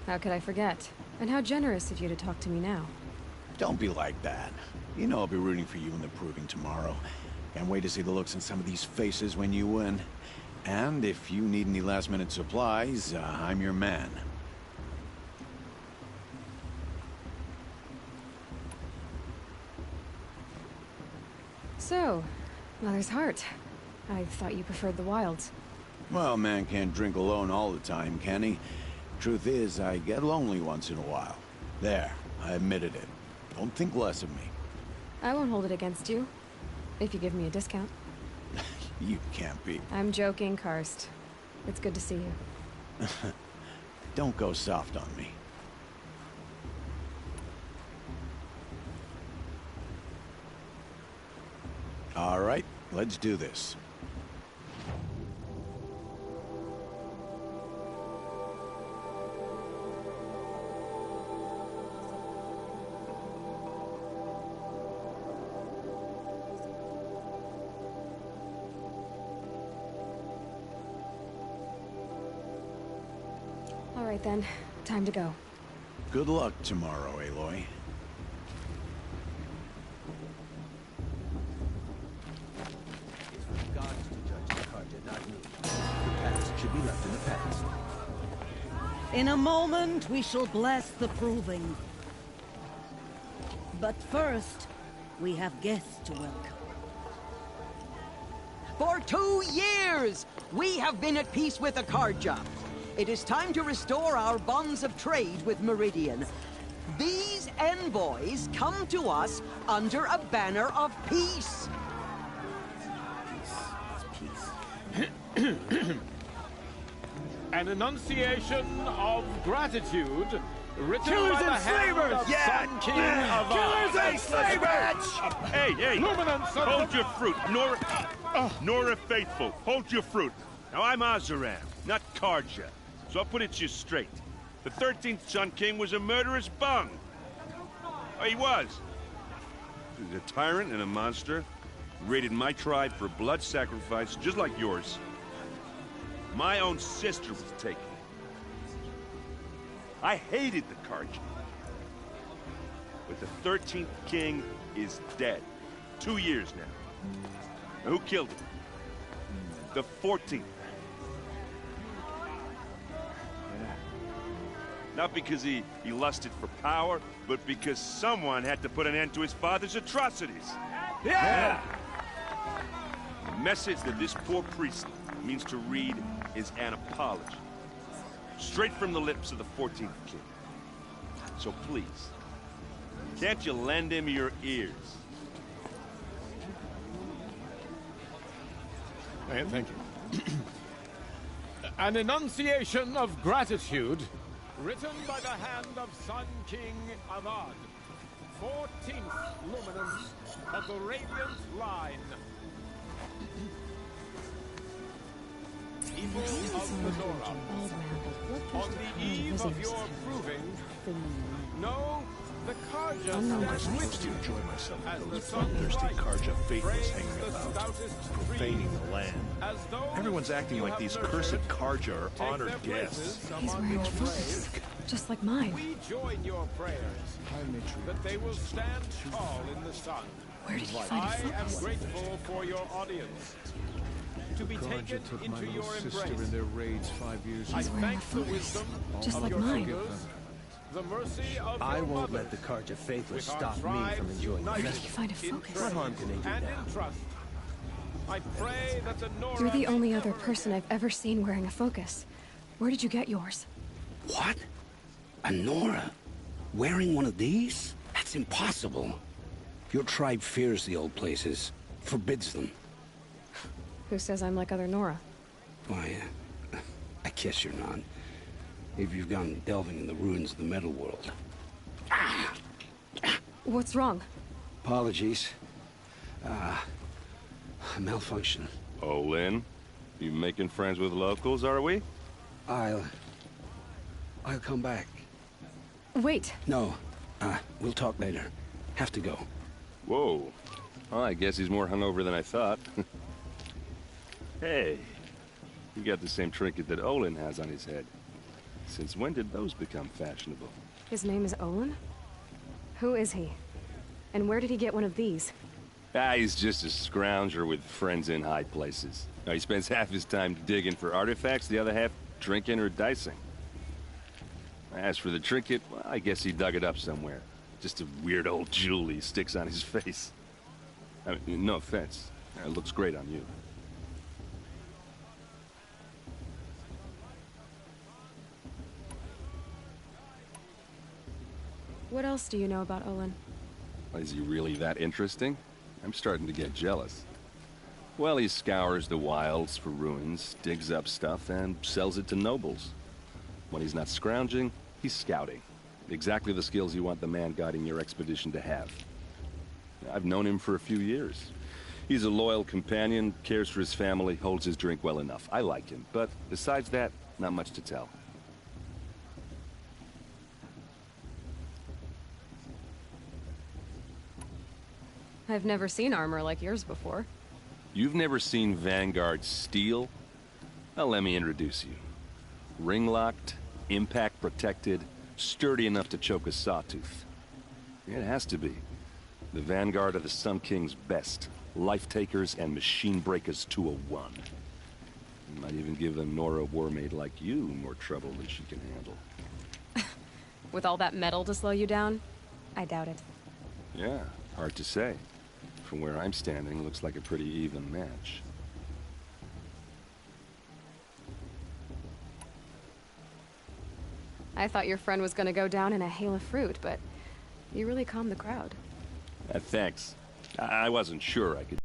How could I forget? And how generous of you to talk to me now. Don't be like that. You know I'll be rooting for you in the Proving tomorrow. Can't wait to see the looks on some of these faces when you win. And if you need any last-minute supplies, I'm your man. So, Mother's Heart. I thought you preferred the wilds. Well, man can't drink alone all the time, can he? Truth is, I get lonely once in a while. There, I admitted it. Don't think less of me. I won't hold it against you. If you give me a discount. You can't be. I'm joking, Karst. It's good to see you. Don't go soft on me. All right, let's do this. All right then, time to go. Good luck tomorrow, Aloy. Should be left in the past. In a moment, we shall bless the Proving. But first, we have guests to welcome. For 2 years, we have been at peace with Akarja. It is time to restore our bonds of trade with Meridian. These envoys come to us under a banner of peace. An enunciation of gratitude written Killers by the and hand slavers! of Sun King Avad. Killers and slavers! Hey! Hold your fruit, Nora Faithful. Hold your fruit. Now I'm Oseram, not Karja. So I'll put it to you straight. The 13th Sun King was a murderous bung. Oh, he was. He was a tyrant and a monster. Raided my tribe for blood sacrifice, just like yours. My own sister was taken. I hated the Karja. But the 13th king is dead. 2 years now. Now who killed him? The 14th. Not because he lusted for power, but because someone had to put an end to his father's atrocities. Yeah! The message that this poor priest means to read is an apology. Straight from the lips of the 14th king. So please, can't you lend him your ears? Thank you. An enunciation of gratitude written by the hand of Sun King Avad, 14th luminance of the Radiant Line. People of the Nora, on the eve of your Proving, know The Karja Unknown stand device. with To you. enjoy myself As with the those sun bloodthirsty rises, Karja faithless praise hanging the about, stoutest profaning dreams. the land. As those Everyone's acting you like have these nurtured cursed Karja are take honored their guests. places He's among wearing your a focus, graves. just like mine. We join your prayers that they will stand tall in the sun. Where did he find a I am focus? grateful for your audience. To be taken into your embrace. their raids 5 years I He's wearing a thank the focus, wisdom just of like your mine. elders, the mercy of I your won't let mothers. the Karja faithless With our stop me from tribes enjoying the united Where did he find a in focus? What harm can they do and now? in trust. I pray that the Nora You're the may only never other person I've ever seen wearing a focus. Where did you get yours? What? A Nora? Wearing one of these? That's impossible. Your tribe fears the old places, forbids them. Who says I'm like other Nora? Why, I guess you're not. If you've gone delving in the ruins of the metal world. What's wrong? Apologies. A malfunction. Oh, Lynn? You making friends with locals, are we? I'll come back. Wait. No, we'll talk later. Have to go. Whoa. Well, I guess he's more hungover than I thought. Hey, you got the same trinket that Olin has on his head. Since when did those become fashionable? His name is Olin? Who is he? And where did he get one of these? He's just a scrounger with friends in high places. He spends half his time digging for artifacts, the other half drinking or dicing. As for the trinket, well, I guess he dug it up somewhere. Just a weird old jewel he sticks on his face. I mean, no offense. It looks great on you. What else do you know about Olin? Is he really that interesting? I'm starting to get jealous. Well, he scours the wilds for ruins, digs up stuff, and sells it to nobles. When he's not scrounging, he's scouting. Exactly the skills you want the man guiding your expedition to have. I've known him for a few years. He's a loyal companion, cares for his family, holds his drink well enough. I like him, but besides that, not much to tell. I've never seen armor like yours before. You've never seen Vanguard steel? Well, let me introduce you. Ring-locked, impact-protected, sturdy enough to choke a sawtooth. It has to be. The Vanguard of the Sun King's best. Life-takers and machine-breakers to a one. Might even give a Nora warmaid like you more trouble than she can handle. With all that metal to slow you down? I doubt it. Yeah, hard to say. From where I'm standing, looks like a pretty even match. I thought your friend was gonna go down in a hail of fruit, but you really calmed the crowd. Thanks. I wasn't sure I could.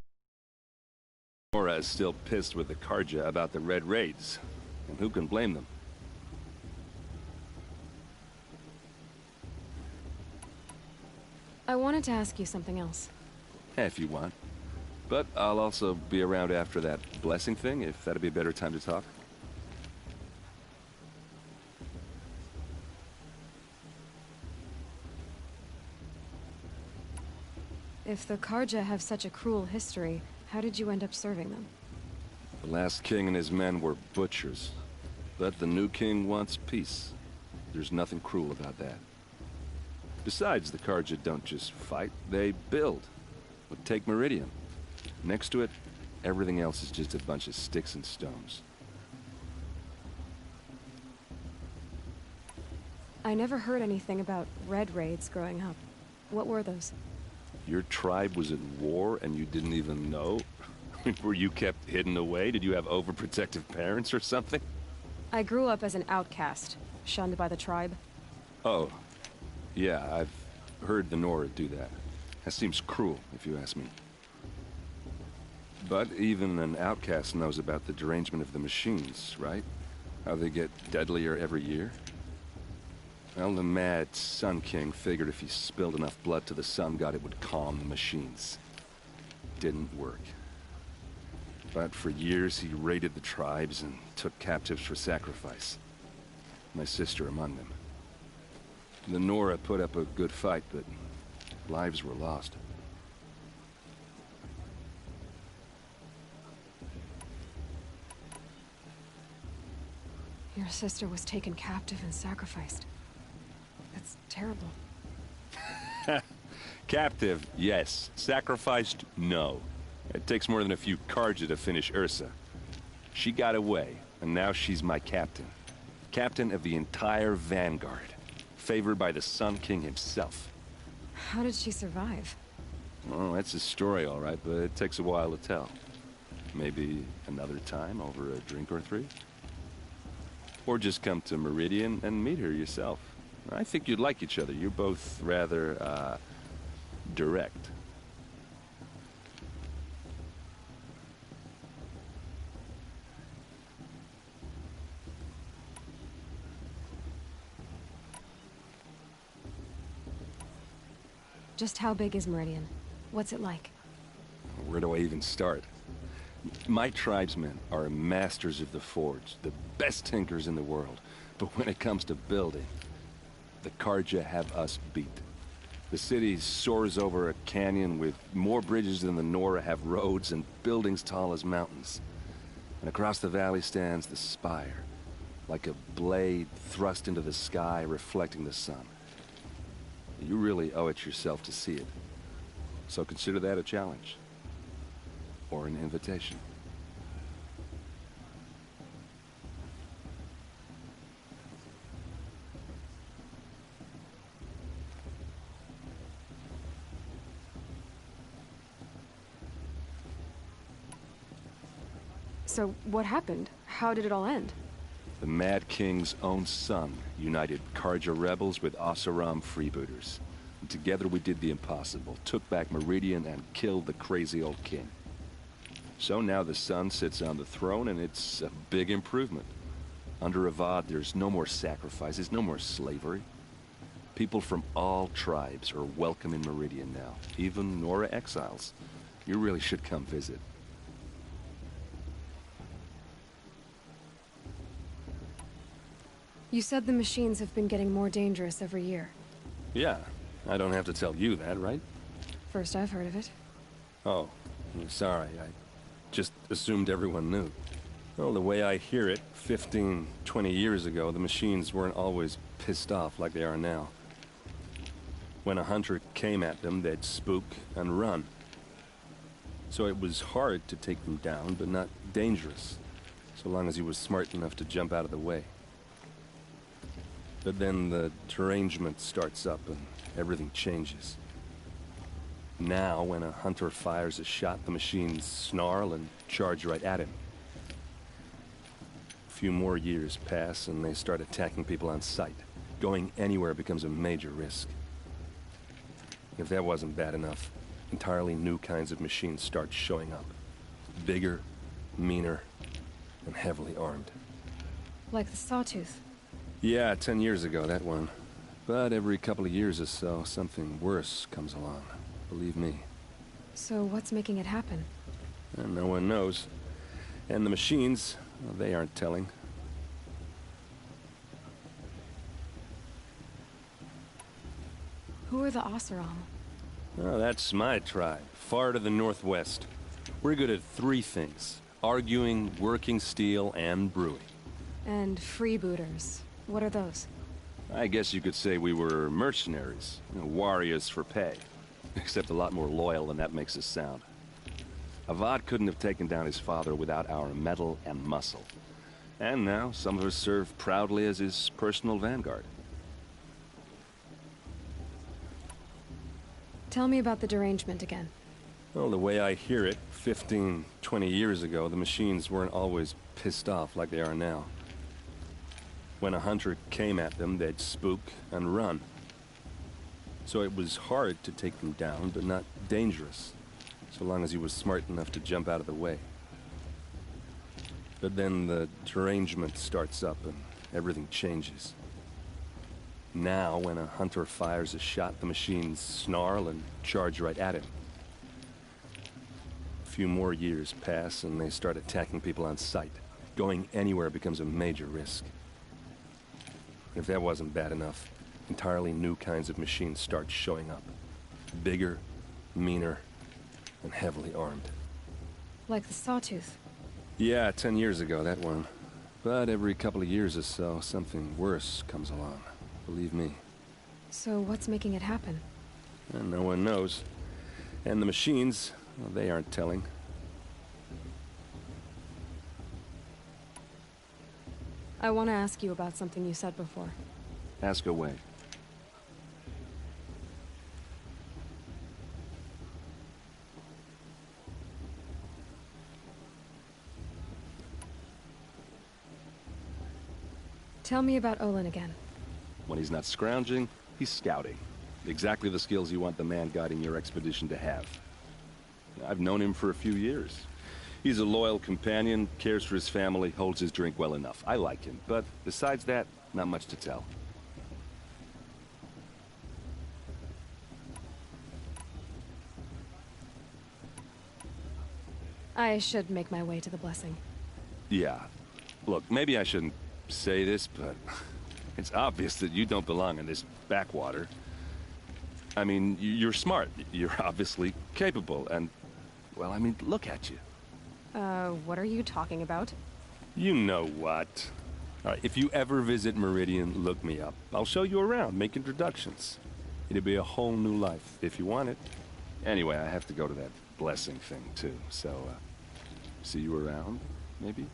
Nora is still pissed with the Karja about the Red Raids. And who can blame them? I wanted to ask you something else. If you want. But I'll also be around after that blessing thing, if that'd be a better time to talk. If the Karja have such a cruel history, how did you end up serving them? The last king and his men were butchers. But the new king wants peace. There's nothing cruel about that. Besides, the Karja don't just fight, they build. But take Meridian. Next to it, everything else is just a bunch of sticks and stones. I never heard anything about Red Raids growing up. What were those? Your tribe was at war and you didn't even know? Were you kept hidden away? Did you have overprotective parents or something? I grew up as an outcast, shunned by the tribe. Oh, yeah, I've heard the Nora do that. That seems cruel, if you ask me. But even an outcast knows about the derangement of the machines, right? How they get deadlier every year? Well, the mad Sun King figured if he spilled enough blood to the Sun God, it would calm the machines. Didn't work. But for years, he raided the tribes and took captives for sacrifice. My sister among them. The Nora put up a good fight, but lives were lost. Your sister was taken captive and sacrificed. That's terrible. Captive, yes. Sacrificed, no. It takes more than a few Carja to finish Ursa. She got away, and now she's my captain. Captain of the entire Vanguard. Favored by the Sun King himself. How did she survive? Well, that's a story, all right, but it takes a while to tell. Maybe another time over a drink or three? Or just come to Meridian and meet her yourself. I think you'd like each other. You're both rather, direct. Just how big is Meridian? What's it like? Where do I even start? My tribesmen are masters of the forge, the best tinkers in the world. But when it comes to building, the Carja have us beat. The city soars over a canyon with more bridges than the Nora have roads and buildings tall as mountains. And across the valley stands the spire, like a blade thrust into the sky reflecting the sun. You really owe it yourself to see it. So consider that a challenge. Or an invitation. So, what happened? How did it all end? The Mad King's own son united Carja rebels with Oseram freebooters. And together we did the impossible, took back Meridian and killed the crazy old king. So now the son sits on the throne and it's a big improvement. Under Avad, there's no more sacrifices, no more slavery. People from all tribes are welcome in Meridian now, even Nora exiles. You really should come visit. You said the machines have been getting more dangerous every year. Yeah, I don't have to tell you that, right? First I've heard of it. Oh, I'm sorry. I just assumed everyone knew. Well, the way I hear it, 15, 20 years ago, the machines weren't always pissed off like they are now. When a hunter came at them, they'd spook and run. So it was hard to take them down, but not dangerous, so long as he was smart enough to jump out of the way. But then the derangement starts up and everything changes. Now, when a hunter fires a shot, the machines snarl and charge right at him. A few more years pass and they start attacking people on sight. Going anywhere becomes a major risk. If that wasn't bad enough, entirely new kinds of machines start showing up. Bigger, meaner, and heavily armed. Like the Sawtooth. Yeah, 10 years ago, that one. But every couple of years or so, something worse comes along. Believe me. So what's making it happen? And no one knows. And the machines, well, they aren't telling. Who are the Oseram? Oh, that's my tribe, far to the northwest. We're good at three things. Arguing, working steel, and brewing. And freebooters. What are those? I guess you could say we were mercenaries. Warriors for pay. Except a lot more loyal than that makes us sound. Avad couldn't have taken down his father without our metal and muscle. And now, some of us serve proudly as his personal vanguard. Tell me about the derangement again. Well, the way I hear it, 15, 20 years ago, the machines weren't always pissed off like they are now. When a hunter came at them, they'd spook and run. So it was hard to take them down, but not dangerous, so long as he was smart enough to jump out of the way. But then the derangement starts up and everything changes. Now, when a hunter fires a shot, the machines snarl and charge right at him. A few more years pass and they start attacking people on sight. Going anywhere becomes a major risk. If that wasn't bad enough, entirely new kinds of machines start showing up. Bigger, meaner, and heavily armed. Like the Sawtooth. Yeah, 10 years ago, that one. But every couple of years or so, something worse comes along. Believe me. So what's making it happen? And no one knows. And the machines, well, they aren't telling. I want to ask you about something you said before. Ask away. Tell me about Olin again. When he's not scrounging, he's scouting. Exactly the skills you want the man guiding your expedition to have. I've known him for a few years. He's a loyal companion, cares for his family, holds his drink well enough. I like him, but besides that, not much to tell. I should make my way to the blessing. Yeah. Look, maybe I shouldn't say this, but it's obvious that you don't belong in this backwater. I mean, you're smart. You're obviously capable, and, well, I mean, look at you. What are you talking about? You know what. All right, if you ever visit Meridian, look me up. I'll show you around, make introductions. It'll be a whole new life, if you want it. Anyway, I have to go to that blessing thing, too, so, see you around, maybe?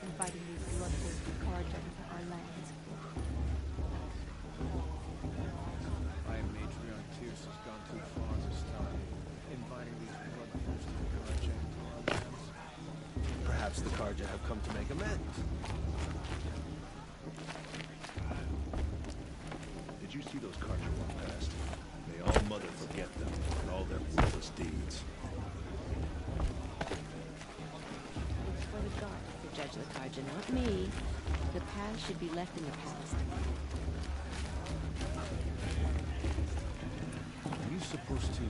Inviting these bloodthirsty Carja into our lands. I am Matriarch Tyrus has gone too far this time, inviting these bloodthirsty Carja into our lands. Perhaps the Carja have come to make amends. Did you see those Carja walk past? May all Mother forget them and all their worthless deeds. It's for the gods to judge the Carja, not me. The past should be left in the past. Are you supposed to...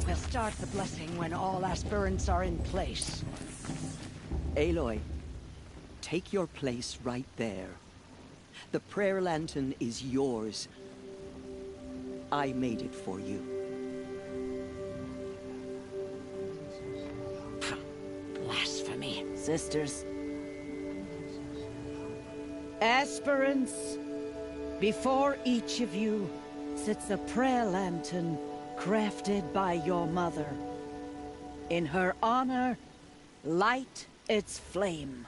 We'll start the blessing when all aspirants are in place. Aloy, take your place right there. The prayer lantern is yours. I made it for you. Blasphemy. Sisters. Aspirants, before each of you sits a prayer lantern crafted by your mother. In her honor, light its flame.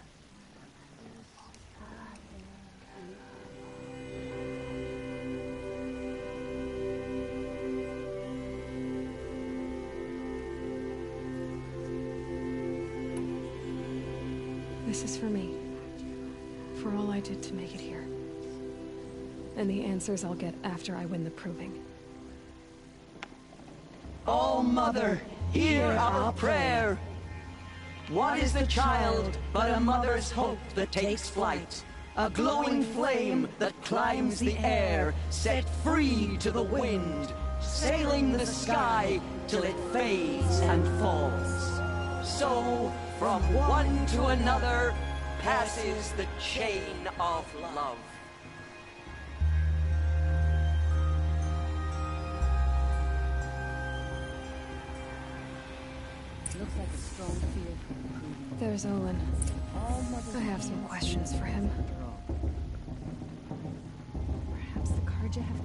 This is for me. For all I did to make it here. And the answers I'll get after I win the proving. All Mother, hear our prayer. What is the child but a mother's hope that takes flight? A glowing flame that climbs the air, set free to the wind, sailing the sky till it fades and falls. So, from one to another, passes the chain of love. Looks like a strong fear. There's Olin. I have some questions for him. Perhaps the Karja have...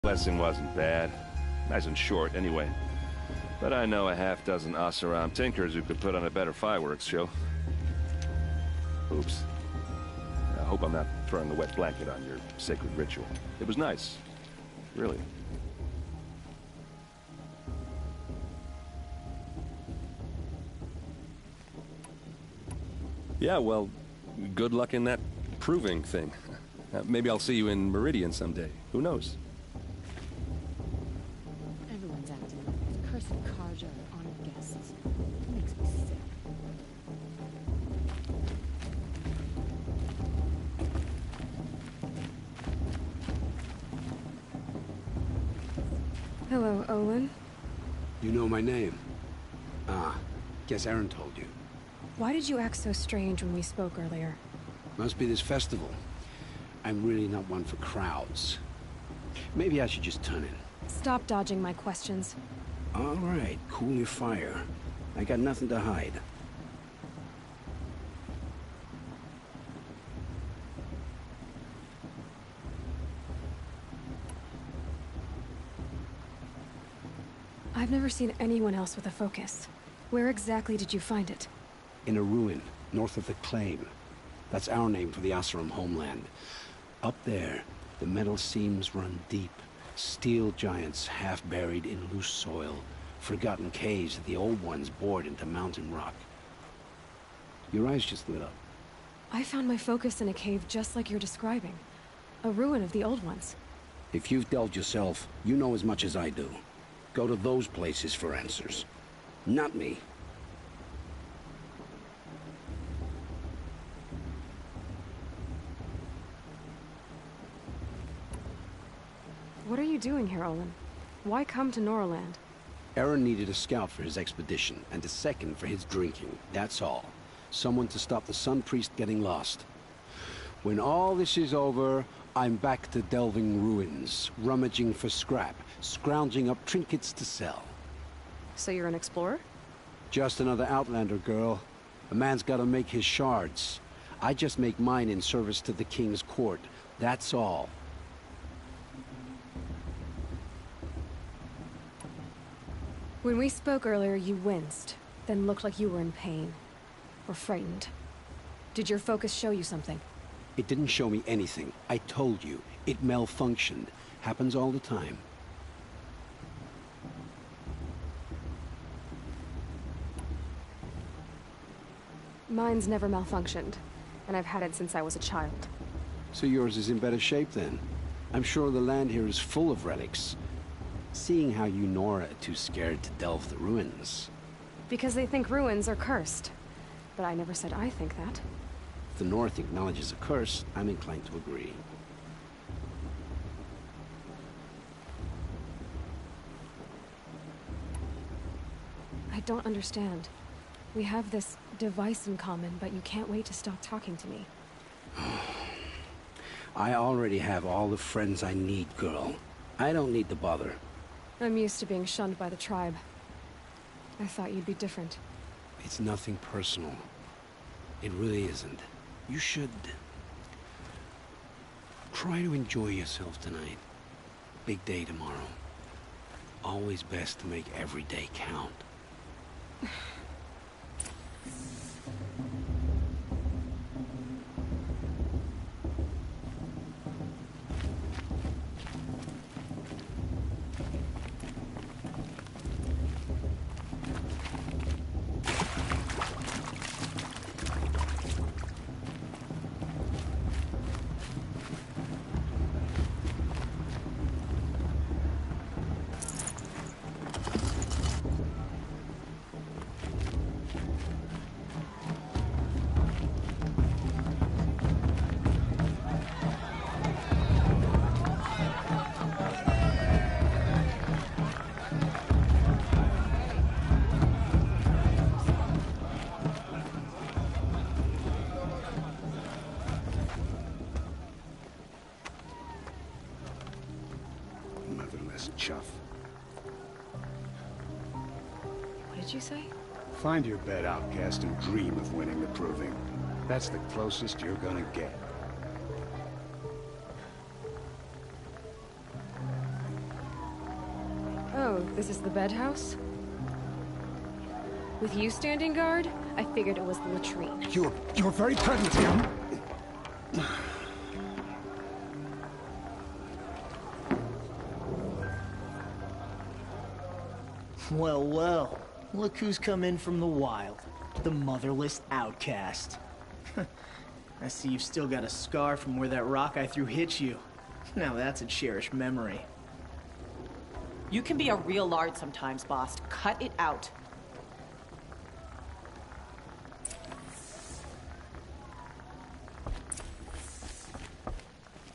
Lesson wasn't bad. Nice and short, anyway. But I know a half-dozen Oseram tinkers who could put on a better fireworks show. Oops. I hope I'm not throwing a wet blanket on your sacred ritual. It was nice. Really. Yeah, well, good luck in that proving thing. Maybe I'll see you in Meridian someday. Who knows? Everyone's acting like the cursed Karja are honored guests. It makes me sick. Hello, Olin. You know my name? Ah, guess Aaron told you. Why did you act so strange when we spoke earlier? Must be this festival. I'm really not one for crowds. Maybe I should just turn in. Stop dodging my questions. All right, cool your fire. I got nothing to hide. I've never seen anyone else with a focus. Where exactly did you find it? In a ruin, north of the Claim. That's our name for the Oseram homeland. Up there, the metal seams run deep. Steel giants half buried in loose soil. Forgotten caves that the old ones bored into mountain rock. Your eyes just lit up. I found my focus in a cave just like you're describing. A ruin of the old ones. If you've delved yourself, you know as much as I do. Go to those places for answers. Not me. What are you doing here, Olin? Why come to Norland? Aaron needed a scout for his expedition, and a second for his drinking. That's all. Someone to stop the Sun Priest getting lost. When all this is over, I'm back to delving ruins, rummaging for scrap, scrounging up trinkets to sell. So you're an explorer? Just another Outlander, girl. A man's gotta make his shards. I just make mine in service to the King's court. That's all. When we spoke earlier, you winced, then looked like you were in pain. Or frightened. Did your focus show you something? It didn't show me anything. I told you. It malfunctioned. Happens all the time. Mine's never malfunctioned, and I've had it since I was a child. So yours is in better shape then. I'm sure the land here is full of relics. Seeing how you Nora are too scared to delve the ruins. Because they think ruins are cursed. But I never said I think that. If the North acknowledges a curse, I'm inclined to agree. I don't understand. We have this device in common, but you can't wait to stop talking to me. I already have all the friends I need, girl. I don't need the bother. I'm used to being shunned by the tribe. I thought you'd be different. It's nothing personal. It really isn't. You should... try to enjoy yourself tonight. Big day tomorrow. Always best to make every day count. Motherless chuff. What did you say? Find your bed, outcast, and dream of winning the proving. That's the closest you're gonna get. Oh, this is the bed house? With you standing guard, I figured it was the latrine. You're very present here. Well, well. Look who's come in from the wild. The motherless outcast. I see you've still got a scar from where that rock I threw hit you. Now that's a cherished memory. You can be a real lard sometimes, boss. Cut it out.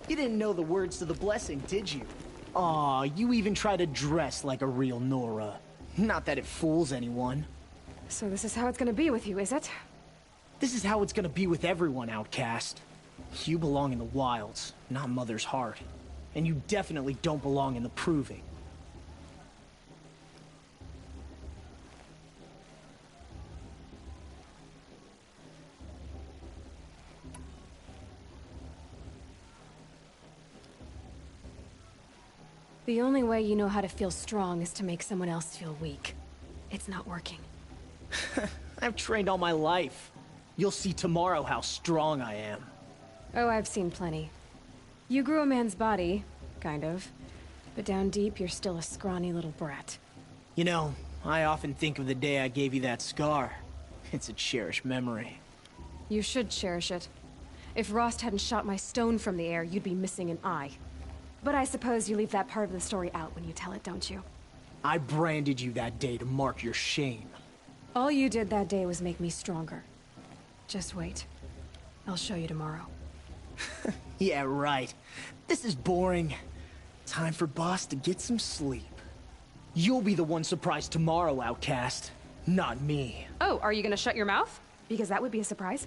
You didn't know the words to the blessing, did you? Aw, you even try to dress like a real Nora. Not that it fools anyone. So this is how it's gonna be with you, is it? This is how it's gonna be with everyone, outcast. You belong in the wilds, not Mother's heart. And you definitely don't belong in the proving. The only way you know how to feel strong is to make someone else feel weak. It's not working. I've trained all my life. You'll see tomorrow how strong I am. Oh, I've seen plenty. You grew a man's body, kind of. But down deep, you're still a scrawny little brat. You know, I often think of the day I gave you that scar. It's a cherished memory. You should cherish it. If Rost hadn't shot my stone from the air, you'd be missing an eye. But I suppose you leave that part of the story out when you tell it, don't you? I branded you that day to mark your shame. All you did that day was make me stronger. Just wait. I'll show you tomorrow. Yeah, right. This is boring. Time for Boss to get some sleep. You'll be the one surprised tomorrow, outcast. Not me. Oh, are you gonna shut your mouth? Because that would be a surprise.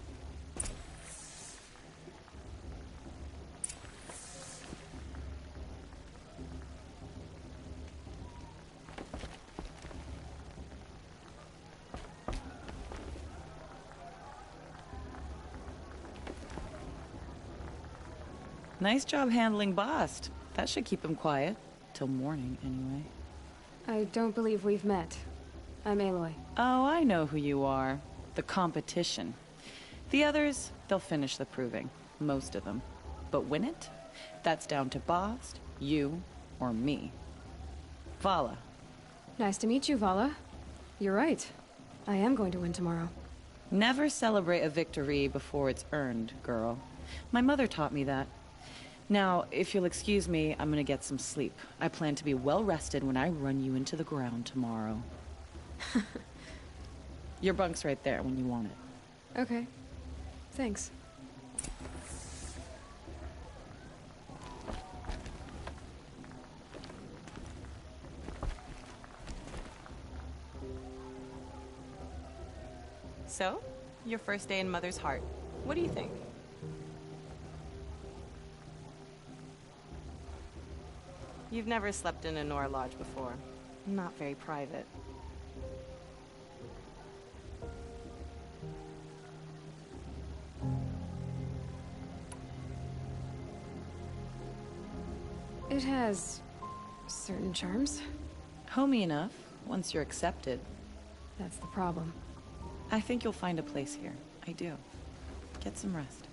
Nice job handling Bast. That should keep him quiet. Till morning, anyway. I don't believe we've met. I'm Aloy. Oh, I know who you are. The competition. The others, they'll finish the proving. Most of them. But win it? That's down to Bast, you, or me. Vala. Nice to meet you, Vala. You're right. I am going to win tomorrow. Never celebrate a victory before it's earned, girl. My mother taught me that. Now, if you'll excuse me, I'm gonna get some sleep. I plan to be well rested when I run you into the ground tomorrow. Your bunk's right there when you want it. Okay. Thanks. So, your first day in Mother's heart. What do you think? You've never slept in a Nora lodge before. Not very private. It has certain charms. Homey enough, once you're accepted. That's the problem. I think you'll find a place here. I do. Get some rest.